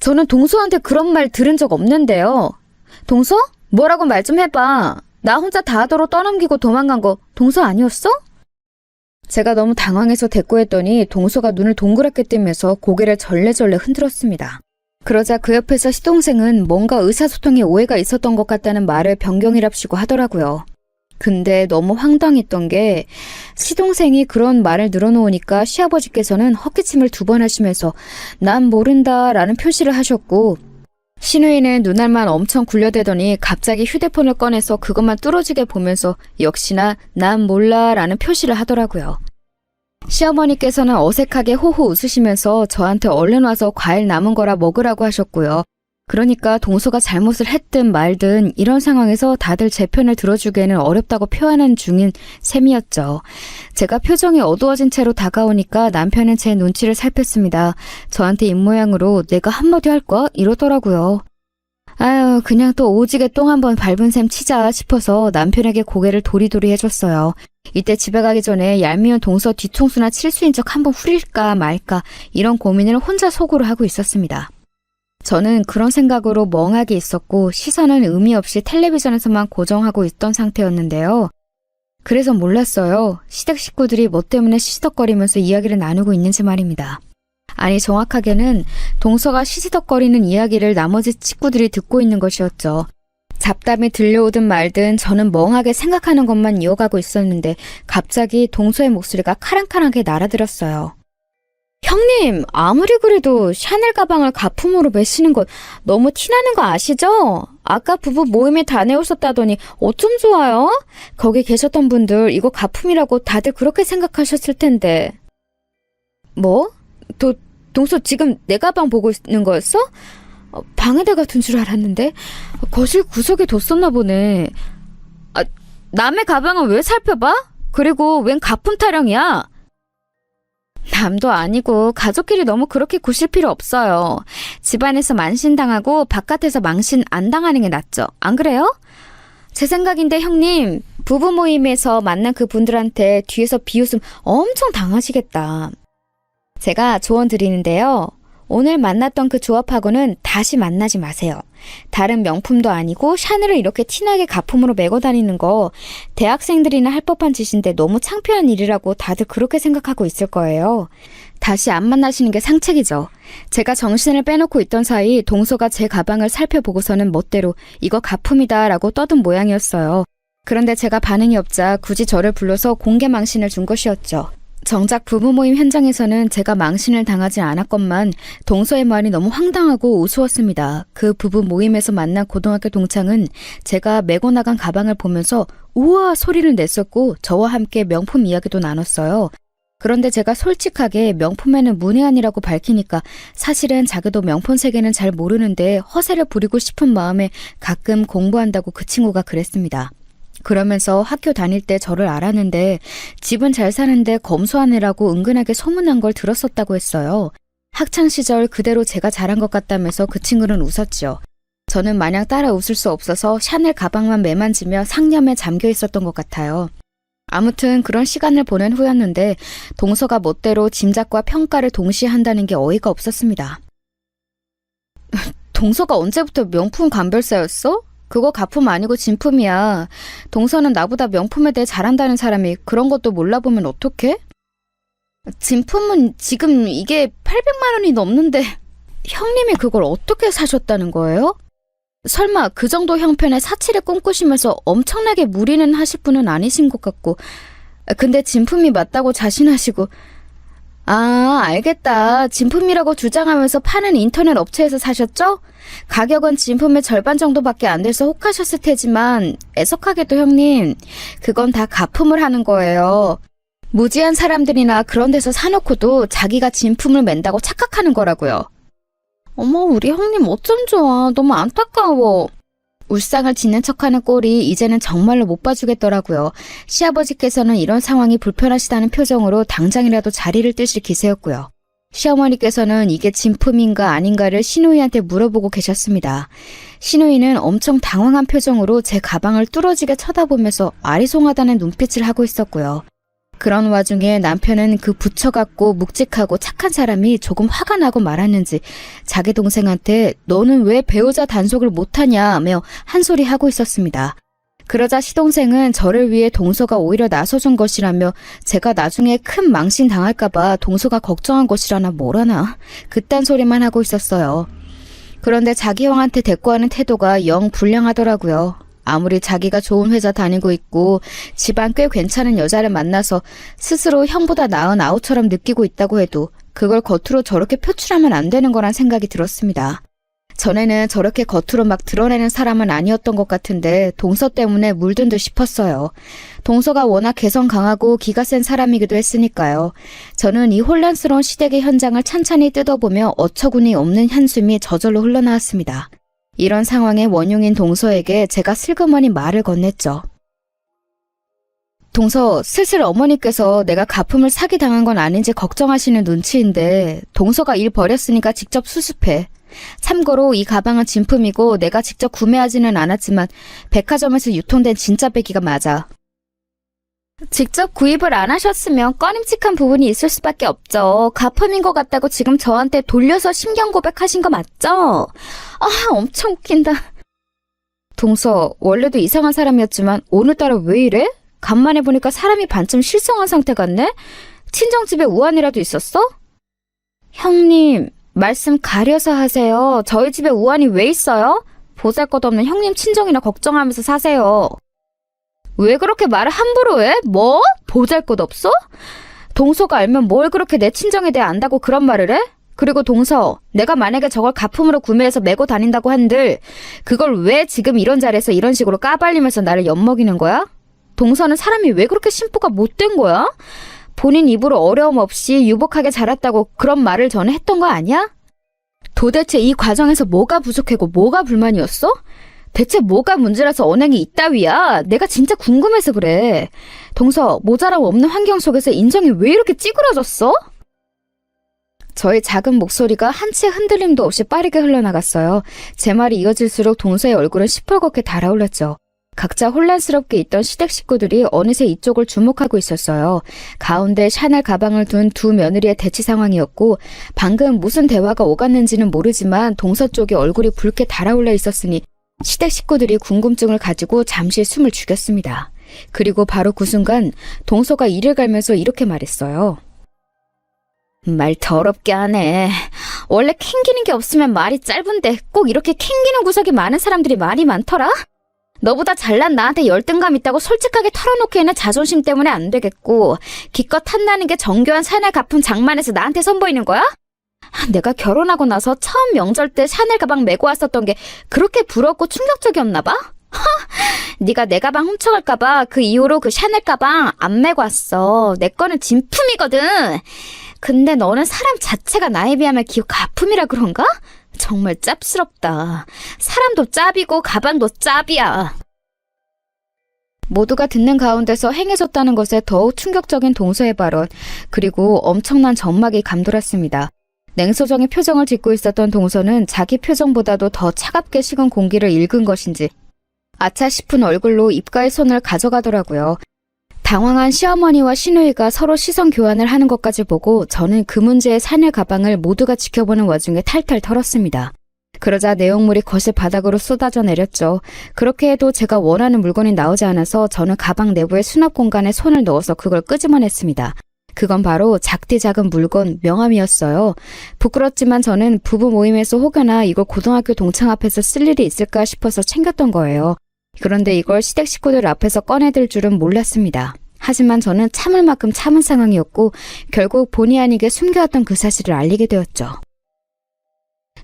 저는 동서한테 그런 말 들은 적 없는데요. 동서? 뭐라고 말 좀 해봐. 나 혼자 다 하도록 떠넘기고 도망간 거 동서 아니었어? 제가 너무 당황해서 대꾸했더니 동서가 눈을 동그랗게 뜨면서 고개를 절레절레 흔들었습니다. 그러자 그 옆에서 시동생은 뭔가 의사소통에 오해가 있었던 것 같다는 말을 변경이랍시고 하더라고요. 근데 너무 황당했던 게 시동생이 그런 말을 늘어놓으니까 시아버지께서는 헛기침을 2번 하시면서 난 모른다 라는 표시를 하셨고 신우이는 눈알만 엄청 굴려대더니 갑자기 휴대폰을 꺼내서 그것만 뚫어지게 보면서 역시나 난 몰라 라는 표시를 하더라고요. 시어머니께서는 어색하게 호호 웃으시면서 저한테 얼른 와서 과일 남은 거라 먹으라고 하셨고요. 그러니까 동서가 잘못을 했든 말든 이런 상황에서 다들 제 편을 들어주기에는 어렵다고 표현한 중인 셈이었죠. 제가 표정이 어두워진 채로 다가오니까 남편은 제 눈치를 살폈습니다. 저한테 입모양으로 내가 한마디 할 거야? 이러더라고요. 아유, 그냥 또 오지게 똥 한번 밟은 셈 치자 싶어서 남편에게 고개를 도리도리 해줬어요. 이때 집에 가기 전에 얄미운 동서 뒤통수나 칠수인 척 한번 후릴까 말까 이런 고민을 혼자 속으로 하고 있었습니다. 저는 그런 생각으로 멍하게 있었고 시선은 의미 없이 텔레비전에서만 고정하고 있던 상태였는데요. 그래서 몰랐어요. 시댁 식구들이 뭐 때문에 시시덕거리면서 이야기를 나누고 있는지 말입니다. 아니 정확하게는 동서가 시시덕거리는 이야기를 나머지 식구들이 듣고 있는 것이었죠. 잡담이 들려오든 말든 저는 멍하게 생각하는 것만 이어가고 있었는데 갑자기 동서의 목소리가 카랑카랑하게 날아들었어요. 형님, 아무리 그래도 샤넬 가방을 가품으로 매시는 건 너무 티나는 거 아시죠? 아까 부부 모임에 다녀오셨다더니 어쩜 좋아요? 거기 계셨던 분들 이거 가품이라고 다들 그렇게 생각하셨을 텐데. 뭐? 동서 지금 내 가방 보고 있는 거였어? 방에다가 둔 줄 알았는데 거실 구석에 뒀었나 보네. 남의 가방은 왜 살펴봐? 그리고 웬 가품 타령이야? 남도 아니고 가족끼리 너무 그렇게 구실 필요 없어요. 집안에서 만신당하고 바깥에서 망신 안 당하는 게 낫죠. 안 그래요? 제 생각인데 형님, 부부 모임에서 만난 그 분들한테 뒤에서 비웃음 엄청 당하시겠다. 제가 조언 드리는데요. 오늘 만났던 그 조합하고는 다시 만나지 마세요. 다른 명품도 아니고 샤넬을 이렇게 티나게 가품으로 메고 다니는 거 대학생들이나 할 법한 짓인데 너무 창피한 일이라고 다들 그렇게 생각하고 있을 거예요. 다시 안 만나시는 게 상책이죠. 제가 정신을 빼놓고 있던 사이 동서가 제 가방을 살펴보고서는 멋대로 이거 가품이다 라고 떠든 모양이었어요. 그런데 제가 반응이 없자 굳이 저를 불러서 공개 망신을 준 것이었죠. 정작 부부 모임 현장에서는 제가 망신을 당하지 않았건만 동서의 말이 너무 황당하고 우스웠습니다. 그 부부 모임에서 만난 고등학교 동창은 제가 메고 나간 가방을 보면서 우와 소리를 냈었고 저와 함께 명품 이야기도 나눴어요. 그런데 제가 솔직하게 명품에는 문외한이라고 밝히니까 사실은 자기도 명품 세계는 잘 모르는데 허세를 부리고 싶은 마음에 가끔 공부한다고 그 친구가 그랬습니다. 그러면서 학교 다닐 때 저를 알았는데 집은 잘 사는데 검소한 애라고 은근하게 소문난 걸 들었었다고 했어요. 학창시절 그대로 제가 잘한 것 같다면서 그 친구는 웃었죠. 저는 마냥 따라 웃을 수 없어서 샤넬 가방만 매만지며 상념에 잠겨 있었던 것 같아요. 아무튼 그런 시간을 보낸 후였는데 동서가 멋대로 짐작과 평가를 동시에 한다는 게 어이가 없었습니다. 동서가 언제부터 명품 감별사였어? 그거 가품 아니고 진품이야. 동서는 나보다 명품에 대해 잘한다는 사람이 그런 것도 몰라보면 어떡해? 진품은 지금 이게 800만 원이 넘는데 형님이 그걸 어떻게 사셨다는 거예요? 설마 그 정도 형편의 사치를 꿈꾸시면서 엄청나게 무리는 하실 분은 아니신 것 같고 근데 진품이 맞다고 자신하시고 아, 알겠다. 진품이라고 주장하면서 파는 인터넷 업체에서 사셨죠? 가격은 진품의 절반 정도밖에 안 돼서 혹하셨을 테지만 애석하게도 형님, 그건 다 가품을 하는 거예요. 무지한 사람들이나 그런 데서 사놓고도 자기가 진품을 맨다고 착각하는 거라고요. 어머, 우리 형님 어쩜 좋아. 너무 안타까워. 울상을 짓는 척하는 꼴이 이제는 정말로 못 봐주겠더라고요. 시아버지께서는 이런 상황이 불편하시다는 표정으로 당장이라도 자리를 뜨실 기세였고요. 시어머니께서는 이게 진품인가 아닌가를 신우이한테 물어보고 계셨습니다. 신우이는 엄청 당황한 표정으로 제 가방을 뚫어지게 쳐다보면서 아리송하다는 눈빛을 하고 있었고요. 그런 와중에 남편은 그 부처같고 묵직하고 착한 사람이 조금 화가 나고 말았는지 자기 동생한테 너는 왜 배우자 단속을 못하냐며 한 소리 하고 있었습니다. 그러자 시동생은 저를 위해 동서가 오히려 나서준 것이라며 제가 나중에 큰 망신 당할까봐 동서가 걱정한 것이라나 뭐라나 그딴 소리만 하고 있었어요. 그런데 자기 형한테 대꾸하는 태도가 영 불량하더라고요. 아무리 자기가 좋은 회사 다니고 있고 집안 꽤 괜찮은 여자를 만나서 스스로 형보다 나은 아우처럼 느끼고 있다고 해도 그걸 겉으로 저렇게 표출하면 안 되는 거란 생각이 들었습니다. 전에는 저렇게 겉으로 막 드러내는 사람은 아니었던 것 같은데 동서 때문에 물든 듯 싶었어요. 동서가 워낙 개성 강하고 기가 센 사람이기도 했으니까요. 저는 이 혼란스러운 시댁의 현장을 찬찬히 뜯어보며 어처구니 없는 한숨이 저절로 흘러나왔습니다. 이런 상황의 원흉인 동서에게 제가 슬그머니 말을 건넸죠. 동서, 슬슬 어머니께서 내가 가품을 사기당한 건 아닌지 걱정하시는 눈치인데 동서가 일 버렸으니까 직접 수습해. 참고로 이 가방은 진품이고 내가 직접 구매하지는 않았지만 백화점에서 유통된 진짜 배기가 맞아. 직접 구입을 안 하셨으면 꺼림칙한 부분이 있을 수밖에 없죠. 가품인 것 같다고 지금 저한테 돌려서 심경 고백하신 거 맞죠? 아, 엄청 웃긴다. 동서, 원래도 이상한 사람이었지만 오늘따라 왜 이래? 간만에 보니까 사람이 반쯤 실성한 상태 같네? 친정집에 우환이라도 있었어? 형님, 말씀 가려서 하세요. 저희 집에 우환이 왜 있어요? 보잘것없는 형님 친정이나 걱정하면서 사세요. 왜 그렇게 말을 함부로 해? 뭐? 보잘것없어? 동서가 알면 뭘 그렇게 내 친정에 대해 안다고 그런 말을 해? 그리고 동서, 내가 만약에 저걸 가품으로 구매해서 메고 다닌다고 한들 그걸 왜 지금 이런 자리에서 이런 식으로 까발리면서 나를 엿먹이는 거야? 동서는 사람이 왜 그렇게 심보가 못된 거야? 본인 입으로 어려움 없이 유복하게 자랐다고 그런 말을 전에 했던 거 아니야? 도대체 이 과정에서 뭐가 부족하고 뭐가 불만이었어? 대체 뭐가 문제라서 언행이 이따위야? 내가 진짜 궁금해서 그래. 동서, 모자람 없는 환경 속에서 인정이 왜 이렇게 찌그러졌어? 저의 작은 목소리가 한치의 흔들림도 없이 빠르게 흘러나갔어요. 제 말이 이어질수록 동서의 얼굴은 시뻘겋게 달아올랐죠. 각자 혼란스럽게 있던 시댁 식구들이 어느새 이쪽을 주목하고 있었어요. 가운데 샤넬 가방을 둔 두 며느리의 대치 상황이었고 방금 무슨 대화가 오갔는지는 모르지만 동서 쪽에 얼굴이 붉게 달아올라 있었으니 시댁 식구들이 궁금증을 가지고 잠시 숨을 죽였습니다. 그리고 바로 그 순간 동서가 이를 갈면서 이렇게 말했어요. 말 더럽게 하네. 원래 캥기는 게 없으면 말이 짧은데 꼭 이렇게 캥기는 구석이 많은 사람들이 말이 많더라? 너보다 잘난 나한테 열등감 있다고 솔직하게 털어놓기에는 자존심 때문에 안 되겠고 기껏 탐나는 게 정교한 샤넬 가품 장만해서 나한테 선보이는 거야? 내가 결혼하고 나서 처음 명절 때 샤넬 가방 메고 왔었던 게 그렇게 부럽고 충격적이었나 봐? 네가 내 가방 훔쳐갈까 봐 그 이후로 그 샤넬 가방 안 메고 왔어. 내 거는 진품이거든. 근데 너는 사람 자체가 나에 비하면 가품이라 그런가? 정말 짭스럽다. 사람도 짭이고 가방도 짭이야. 모두가 듣는 가운데서 행해졌다는 것에 더욱 충격적인 동서의 발언, 그리고 엄청난 전막이 감돌았습니다. 냉소적인 표정을 짓고 있었던 동서는 자기 표정보다도 더 차갑게 식은 공기를 읽은 것인지 아차 싶은 얼굴로 입가에 손을 가져가더라고요. 당황한 시어머니와 시누이가 서로 시선 교환을 하는 것까지 보고 저는 그 문제의 샤넬 가방을 모두가 지켜보는 와중에 탈탈 털었습니다. 그러자 내용물이 거실 바닥으로 쏟아져 내렸죠. 그렇게 해도 제가 원하는 물건이 나오지 않아서 저는 가방 내부의 수납 공간에 손을 넣어서 그걸 끄집어냈습니다. 그건 바로 작디 작은 물건 명함이었어요. 부끄럽지만 저는 부부 모임에서 혹여나 이걸 고등학교 동창 앞에서 쓸 일이 있을까 싶어서 챙겼던 거예요. 그런데 이걸 시댁 식구들 앞에서 꺼내들 줄은 몰랐습니다. 하지만 저는 참을 만큼 참은 상황이었고 결국 본의 아니게 숨겨왔던 그 사실을 알리게 되었죠.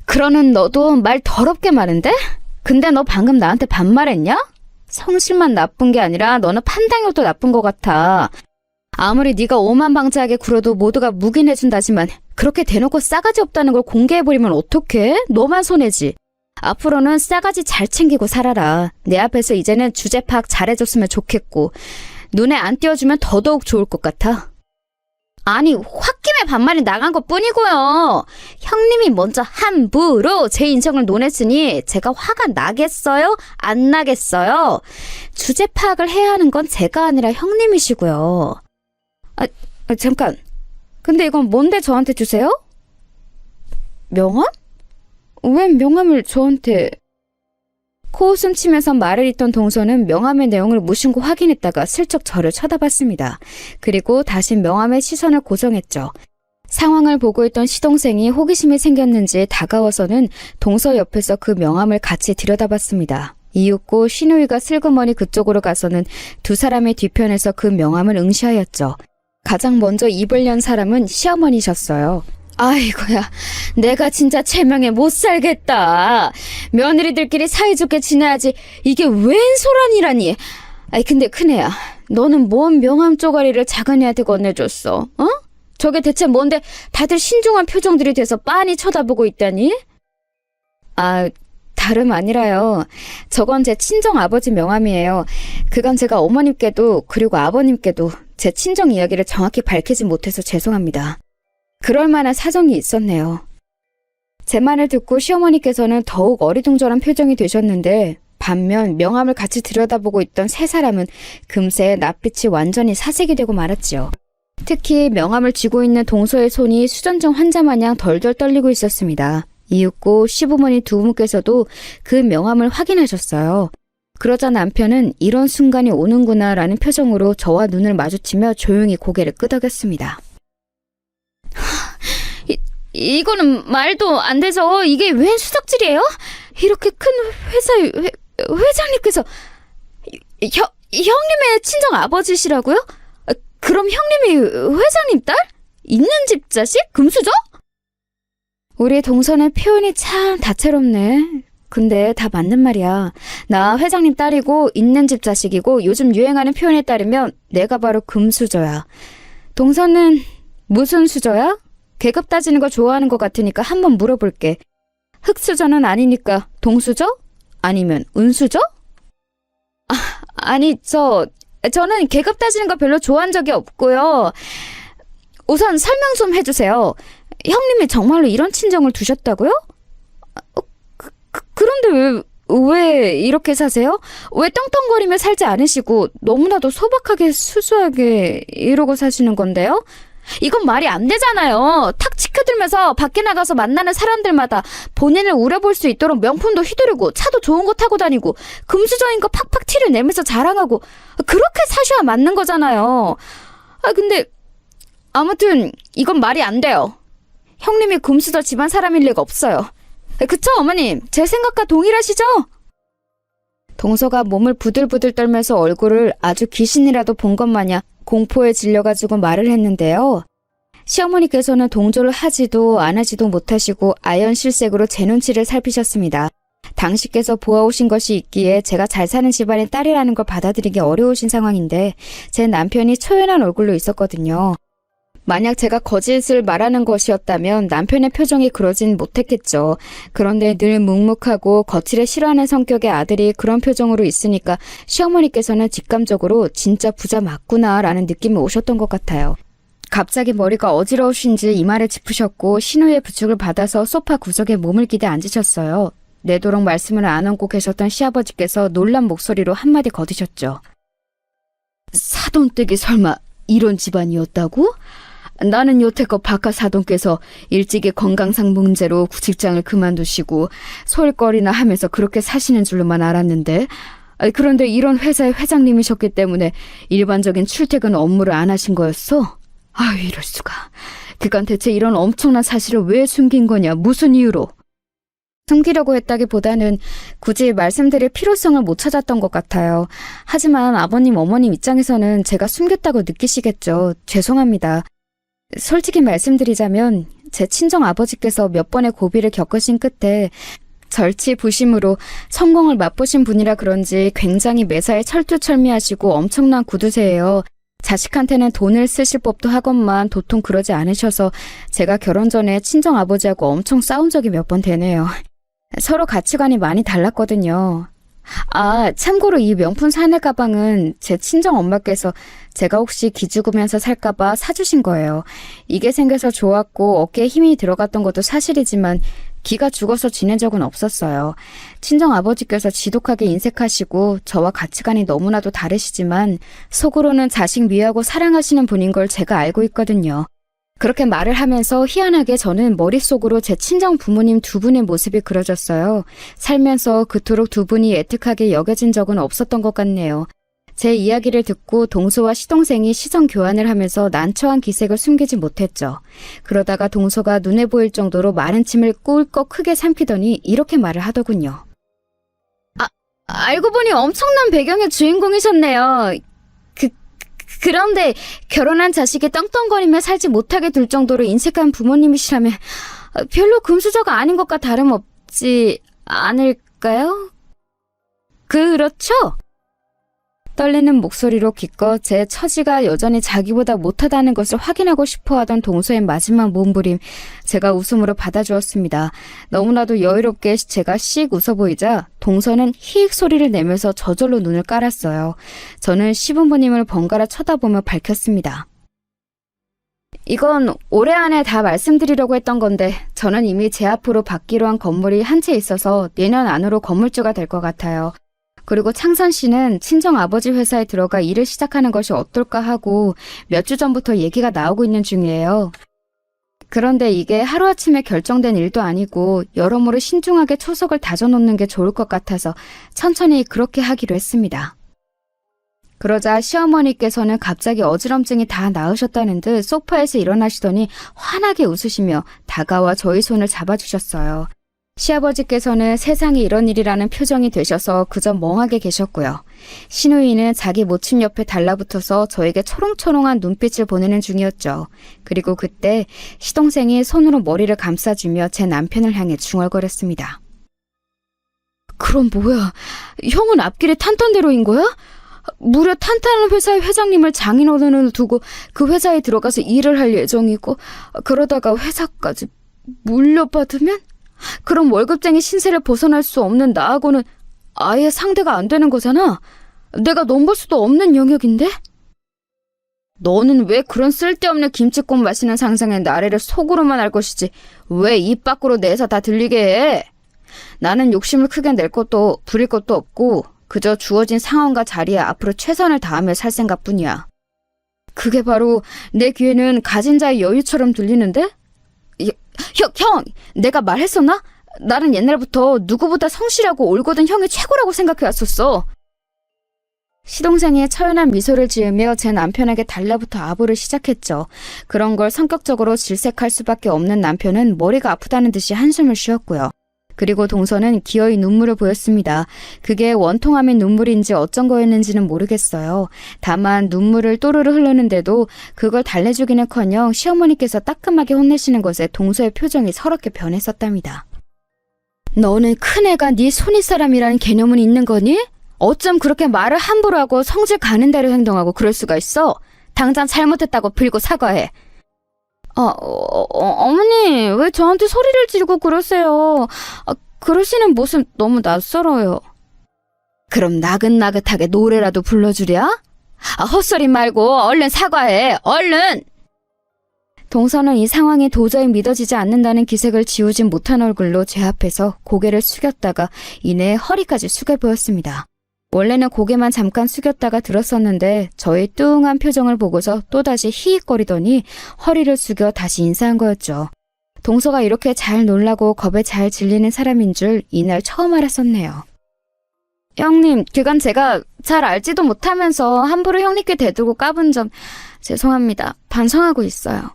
그러는 너도 말 더럽게 많은데? 근데 너 방금 나한테 반말했냐? 성실만 나쁜 게 아니라 너는 판단력도 나쁜 것 같아. 아무리 네가 오만방자하게 굴어도 모두가 묵인해준다지만 그렇게 대놓고 싸가지 없다는 걸 공개해버리면 어떡해? 너만 손해지. 앞으로는 싸가지 잘 챙기고 살아라. 내 앞에서 이제는 주제 파악 잘해줬으면 좋겠고 눈에 안 띄워주면 더더욱 좋을 것 같아. 아니 홧김에 반말이 나간 것 뿐이고요. 형님이 먼저 함부로 제 인정을 논했으니 제가 화가 나겠어요? 안 나겠어요? 주제 파악을 해야 하는 건 제가 아니라 형님이시고요. 잠깐. 근데 이건 뭔데 저한테 주세요? 명함? 왜 명함을 저한테... 코웃음 치면서 말을 잇던 동서는 명함의 내용을 무심코 확인했다가 슬쩍 저를 쳐다봤습니다. 그리고 다시 명함에 시선을 고정했죠. 상황을 보고 있던 시동생이 호기심이 생겼는지 다가와서는 동서 옆에서 그 명함을 같이 들여다봤습니다. 이윽고 신우이가 슬그머니 그쪽으로 가서는 두 사람의 뒤편에서 그 명함을 응시하였죠. 가장 먼저 입을 연 사람은 시어머니셨어요. 아이고야, 내가 진짜 체명에 못 살겠다. 며느리들끼리 사이좋게 지내야지 이게 웬 소란이라니. 근데 큰애야, 너는 뭔 명함 쪼가리를 작은애한테 건네줬어? 어? 저게 대체 뭔데 다들 신중한 표정들이 돼서 빤히 쳐다보고 있다니? 다름 아니라요. 저건 제 친정아버지 명함이에요. 그건 제가 어머님께도 그리고 아버님께도 제 친정 이야기를 정확히 밝히지 못해서 죄송합니다. 그럴 만한 사정이 있었네요. 제 말을 듣고 시어머니께서는 더욱 어리둥절한 표정이 되셨는데 반면 명함을 같이 들여다보고 있던 세 사람은 금세 낯빛이 완전히 사색이 되고 말았지요. 특히 명함을 쥐고 있는 동서의 손이 수전증 환자 마냥 덜덜 떨리고 있었습니다. 이윽고 시부모님 두 분께서도 그 명함을 확인하셨어요. 그러자 남편은 이런 순간이 오는구나 라는 표정으로 저와 눈을 마주치며 조용히 고개를 끄덕였습니다. 이거는 말도 안 되죠. 이게 웬 수작질이에요? 이렇게 큰 회사의 회장님께서 형님의 친정 아버지시라고요? 그럼 형님이 회장님 딸? 있는 집 자식? 금수저? 우리 동서는 표현이 참 다채롭네. 근데 다 맞는 말이야. 나 회장님 딸이고 있는 집 자식이고 요즘 유행하는 표현에 따르면 내가 바로 금수저야. 동서는 무슨 수저야? 계급 따지는 거 좋아하는 것 같으니까 한번 물어볼게. 흙수저는 아니니까 동수저? 아니면 은수저? 아니 저는 계급 따지는 거 별로 좋아한 적이 없고요. 우선 설명 좀 해주세요. 형님이 정말로 이런 친정을 두셨다고요? 그런데 왜 이렇게 사세요? 왜 떵떵거리며 살지 않으시고 너무나도 소박하게 수수하게 이러고 사시는 건데요? 이건 말이 안 되잖아요. 탁 치켜들면서 밖에 나가서 만나는 사람들마다 본인을 우려볼 수 있도록 명품도 휘두르고 차도 좋은 거 타고 다니고 금수저인 거 팍팍 티를 내면서 자랑하고 그렇게 사셔야 맞는 거잖아요. 근데 아무튼 이건 말이 안 돼요. 형님이 금수저 집안 사람일 리가 없어요. 그쵸 어머님? 제 생각과 동일하시죠? 동서가 몸을 부들부들 떨면서 얼굴을 아주 귀신이라도 본 것 마냥 공포에 질려가지고 말을 했는데요. 시어머니께서는 동조를 하지도 안 하지도 못하시고 아연실색으로 제 눈치를 살피셨습니다. 당신께서 보아오신 것이 있기에 제가 잘 사는 집안의 딸이라는 걸 받아들이기 어려우신 상황인데 제 남편이 초연한 얼굴로 있었거든요. 만약 제가 거짓을 말하는 것이었다면 남편의 표정이 그러진 못했겠죠. 그런데 늘 묵묵하고 거칠에 싫어하는 성격의 아들이 그런 표정으로 있으니까 시어머니께서는 직감적으로 진짜 부자 맞구나 라는 느낌이 오셨던 것 같아요. 갑자기 머리가 어지러우신지 이마를 짚으셨고 신우의 부축을 받아서 소파 구석에 몸을 기대 앉으셨어요. 내도록 말씀을 안 얹고 계셨던 시아버지께서 놀란 목소리로 한마디 거두셨죠. 사돈댁이 설마 이런 집안이었다고? 나는 여태껏 박하 사돈께서 일찍이 건강상 문제로 직장을 그만두시고 소일거리나 하면서 그렇게 사시는 줄로만 알았는데 그런데 이런 회사의 회장님이셨기 때문에 일반적인 출퇴근 업무를 안 하신 거였어? 이럴 수가. 그간 대체 이런 엄청난 사실을 왜 숨긴 거냐? 무슨 이유로? 숨기려고 했다기보다는 굳이 말씀드릴 필요성을 못 찾았던 것 같아요. 하지만 아버님, 어머님 입장에서는 제가 숨겼다고 느끼시겠죠. 죄송합니다. 솔직히 말씀드리자면 제 친정 아버지께서 몇 번의 고비를 겪으신 끝에 절치부심으로 성공을 맛보신 분이라 그런지 굉장히 매사에 철두철미하시고 엄청난 구두쇠예요. 자식한테는 돈을 쓰실 법도 하건만 도통 그러지 않으셔서 제가 결혼 전에 친정 아버지하고 엄청 싸운 적이 몇 번 되네요. 서로 가치관이 많이 달랐거든요. 아, 참고로 이 명품 샤넬 가방은 제 친정 엄마께서 제가 혹시 기죽으면서 살까봐 사주신 거예요. 이게 생겨서 좋았고 어깨에 힘이 들어갔던 것도 사실이지만 기가 죽어서 지낸 적은 없었어요. 친정 아버지께서 지독하게 인색하시고 저와 가치관이 너무나도 다르시지만 속으로는 자식 미워하고 사랑하시는 분인 걸 제가 알고 있거든요. 그렇게 말을 하면서 희한하게 저는 머릿속으로 제 친정 부모님 두 분의 모습이 그려졌어요. 살면서 그토록 두 분이 애틋하게 여겨진 적은 없었던 것 같네요. 제 이야기를 듣고 동서와 시동생이 시선 교환을 하면서 난처한 기색을 숨기지 못했죠. 그러다가 동서가 눈에 보일 정도로 마른 침을 꿀꺽 크게 삼키더니 이렇게 말을 하더군요. 알고 보니 엄청난 배경의 주인공이셨네요. 그런데 결혼한 자식이 떵떵거리며 살지 못하게 둘 정도로 인색한 부모님이시라면 별로 금수저가 아닌 것과 다름없지 않을까요? 그렇죠? 떨리는 목소리로 기껏 제 처지가 여전히 자기보다 못하다는 것을 확인하고 싶어하던 동서의 마지막 몸부림, 제가 웃음으로 받아주었습니다. 너무나도 여유롭게 제가 씩 웃어 보이자 동서는 히익 소리를 내면서 저절로 눈을 깔았어요. 저는 시부모님을 번갈아 쳐다보며 밝혔습니다. 이건 올해 안에 다 말씀드리려고 했던 건데 저는 이미 제 앞으로 받기로 한 건물이 한 채 있어서 내년 안으로 건물주가 될 것 같아요. 그리고 창선 씨는 친정 아버지 회사에 들어가 일을 시작하는 것이 어떨까 하고 몇 주 전부터 얘기가 나오고 있는 중이에요. 그런데 이게 하루아침에 결정된 일도 아니고 여러모로 신중하게 초석을 다져놓는 게 좋을 것 같아서 천천히 그렇게 하기로 했습니다. 그러자 시어머니께서는 갑자기 어지럼증이 다 나으셨다는 듯 소파에서 일어나시더니 환하게 웃으시며 다가와 저희 손을 잡아주셨어요. 시아버지께서는 세상에 이런 일이라는 표정이 되셔서 그저 멍하게 계셨고요. 시누이는 자기 모친 옆에 달라붙어서 저에게 초롱초롱한 눈빛을 보내는 중이었죠. 그리고 그때 시동생이 손으로 머리를 감싸주며 제 남편을 향해 중얼거렸습니다. 그럼 뭐야? 형은 앞길에 탄탄대로인 거야? 무려 탄탄한 회사의 회장님을 장인어른으로 두고 그 회사에 들어가서 일을 할 예정이고 그러다가 회사까지 물려받으면? 그럼 월급쟁이 신세를 벗어날 수 없는 나하고는 아예 상대가 안 되는 거잖아. 내가 넘볼 수도 없는 영역인데? 너는 왜 그런 쓸데없는 김치국 마시는 상상의 나래를 속으로만 알 것이지 왜 입 밖으로 내서 다 들리게 해? 나는 욕심을 크게 낼 것도 부릴 것도 없고 그저 주어진 상황과 자리에 앞으로 최선을 다하며 살 생각뿐이야. 그게 바로 내 귀에는 가진 자의 여유처럼 들리는데? 형! 내가 말했었나? 나는 옛날부터 누구보다 성실하고 올곧은 형이 최고라고 생각해왔었어. 시동생이 처연한 미소를 지으며 제 남편에게 달라붙어 아부를 시작했죠. 그런 걸 성격적으로 질색할 수밖에 없는 남편은 머리가 아프다는 듯이 한숨을 쉬었고요. 그리고 동서는 기어이 눈물을 보였습니다. 그게 원통함의 눈물인지 어쩐 거였는지는 모르겠어요. 다만 눈물을 또르르 흐르는데도 그걸 달래주기는커녕 시어머니께서 따끔하게 혼내시는 것에 동서의 표정이 서럽게 변했었답니다. 너는 큰애가 네 손윗사람이라는 개념은 있는 거니? 어쩜 그렇게 말을 함부로 하고 성질 가는 대로 행동하고 그럴 수가 있어? 당장 잘못했다고 빌고 사과해. 어머니, 왜 저한테 소리를 지르고 그러세요? 그러시는 모습 너무 낯설어요. 그럼 나긋나긋하게 노래라도 불러주랴? 헛소리 말고 얼른 사과해, 얼른! 동서는 이 상황이 도저히 믿어지지 않는다는 기색을 지우진 못한 얼굴로 제 앞에서 고개를 숙였다가 이내 허리까지 숙여 보였습니다. 원래는 고개만 잠깐 숙였다가 들었었는데 저의 뚱한 표정을 보고서 또다시 히익거리더니 허리를 숙여 다시 인사한 거였죠. 동서가 이렇게 잘 놀라고 겁에 잘 질리는 사람인 줄 이날 처음 알았었네요. 형님, 그건 제가 잘 알지도 못하면서 함부로 형님께 대들고 까분 점 죄송합니다. 반성하고 있어요.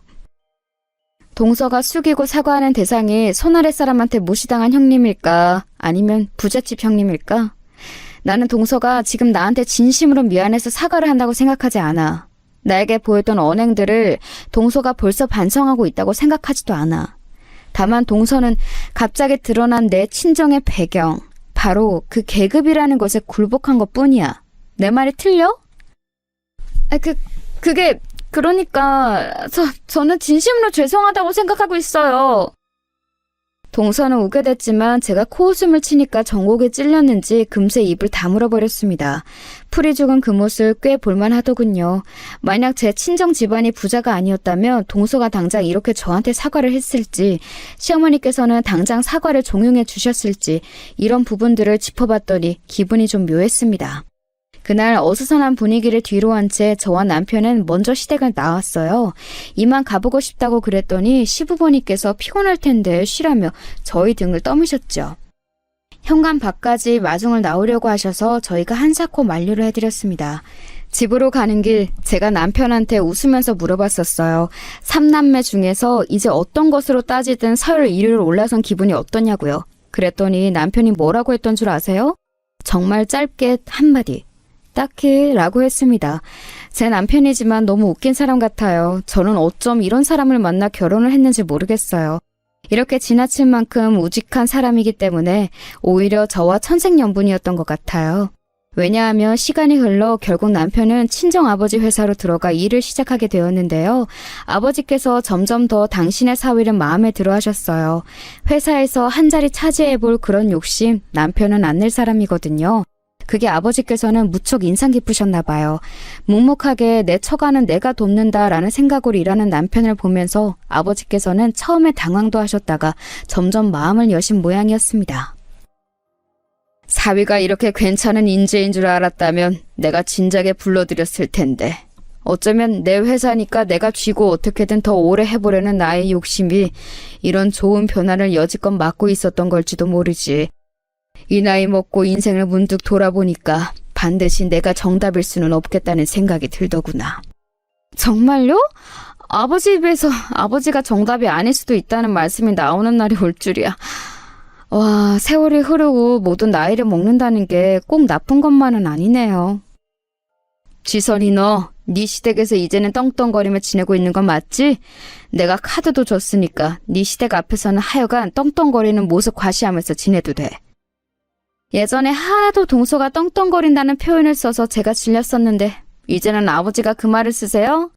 동서가 숙이고 사과하는 대상이 손아래 사람한테 무시당한 형님일까? 아니면 부잣집 형님일까? 나는 동서가 지금 나한테 진심으로 미안해서 사과를 한다고 생각하지 않아. 나에게 보였던 언행들을 동서가 벌써 반성하고 있다고 생각하지도 않아. 다만 동서는 갑자기 드러난 내 친정의 배경, 바로 그 계급이라는 것에 굴복한 것뿐이야. 내 말이 틀려? 그러니까 저는 진심으로 죄송하다고 생각하고 있어요. 동서는 오게 됐지만 제가 코웃음을 치니까 정곡에 찔렸는지 금세 입을 다물어 버렸습니다. 풀이 죽은 그 모습 꽤 볼만하더군요. 만약 제 친정 집안이 부자가 아니었다면 동서가 당장 이렇게 저한테 사과를 했을지, 시어머니께서는 당장 사과를 종용해 주셨을지, 이런 부분들을 짚어봤더니 기분이 좀 묘했습니다. 그날 어수선한 분위기를 뒤로한 채 저와 남편은 먼저 시댁을 나왔어요. 이만 가보고 싶다고 그랬더니 시부모님께서 피곤할 텐데 쉬라며 저희 등을 떠미셨죠. 현관 밖까지 마중을 나오려고 하셔서 저희가 한사코 만류를 해드렸습니다. 집으로 가는 길 제가 남편한테 웃으면서 물어봤었어요. 삼남매 중에서 이제 어떤 것으로 따지든 서열 1위로 올라선 기분이 어떠냐고요. 그랬더니 남편이 뭐라고 했던 줄 아세요? 정말 짧게 한마디. 딱히 라고 했습니다. 제 남편이지만 너무 웃긴 사람 같아요. 저는 어쩜 이런 사람을 만나 결혼을 했는지 모르겠어요. 이렇게 지나칠 만큼 우직한 사람이기 때문에 오히려 저와 천생연분이었던 것 같아요. 왜냐하면 시간이 흘러 결국 남편은 친정아버지 회사로 들어가 일을 시작하게 되었는데요. 아버지께서 점점 더 당신의 사위를 마음에 들어 하셨어요. 회사에서 한 자리 차지해볼 그런 욕심 남편은 안 낼 사람이거든요. 그게 아버지께서는 무척 인상 깊으셨나 봐요. 묵묵하게 내 처가는 내가 돕는다라는 생각으로 일하는 남편을 보면서 아버지께서는 처음에 당황도 하셨다가 점점 마음을 여신 모양이었습니다. 사위가 이렇게 괜찮은 인재인 줄 알았다면 내가 진작에 불러드렸을 텐데. 어쩌면 내 회사니까 내가 쥐고 어떻게든 더 오래 해보려는 나의 욕심이 이런 좋은 변화를 여지껏 막고 있었던 걸지도 모르지. 이 나이 먹고 인생을 문득 돌아보니까 반드시 내가 정답일 수는 없겠다는 생각이 들더구나. 정말요? 아버지 입에서 아버지가 정답이 아닐 수도 있다는 말씀이 나오는 날이 올 줄이야. 와, 세월이 흐르고 모든 나이를 먹는다는 게 꼭 나쁜 것만은 아니네요. 지선이 너, 네 시댁에서 이제는 떵떵거리며 지내고 있는 건 맞지? 내가 카드도 줬으니까 네 시댁 앞에서는 하여간 떵떵거리는 모습 과시하면서 지내도 돼. 예전에 하도 동서가 떵떵거린다는 표현을 써서 제가 질렸었는데 이제는 아버지가 그 말을 쓰세요?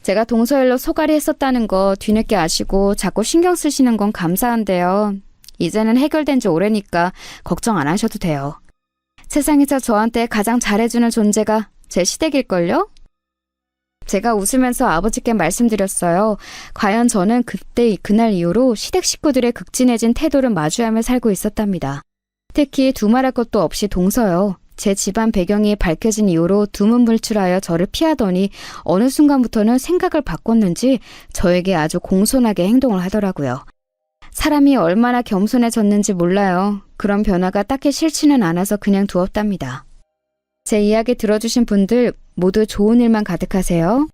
제가 동서 일로 소갈이 했었다는 거 뒤늦게 아시고 자꾸 신경 쓰시는 건 감사한데요. 이제는 해결된 지 오래니까 걱정 안 하셔도 돼요. 세상에서 저한테 가장 잘해주는 존재가 제 시댁일걸요? 제가 웃으면서 아버지께 말씀드렸어요. 과연 저는 그날 이후로 시댁 식구들의 극진해진 태도를 마주하며 살고 있었답니다. 특히 두말할 것도 없이 동서요. 제 집안 배경이 밝혀진 이후로 두문불출하여 저를 피하더니 어느 순간부터는 생각을 바꿨는지 저에게 아주 공손하게 행동을 하더라고요. 사람이 얼마나 겸손해졌는지 몰라요. 그런 변화가 딱히 싫지는 않아서 그냥 두었답니다. 제 이야기 들어주신 분들 모두 좋은 일만 가득하세요.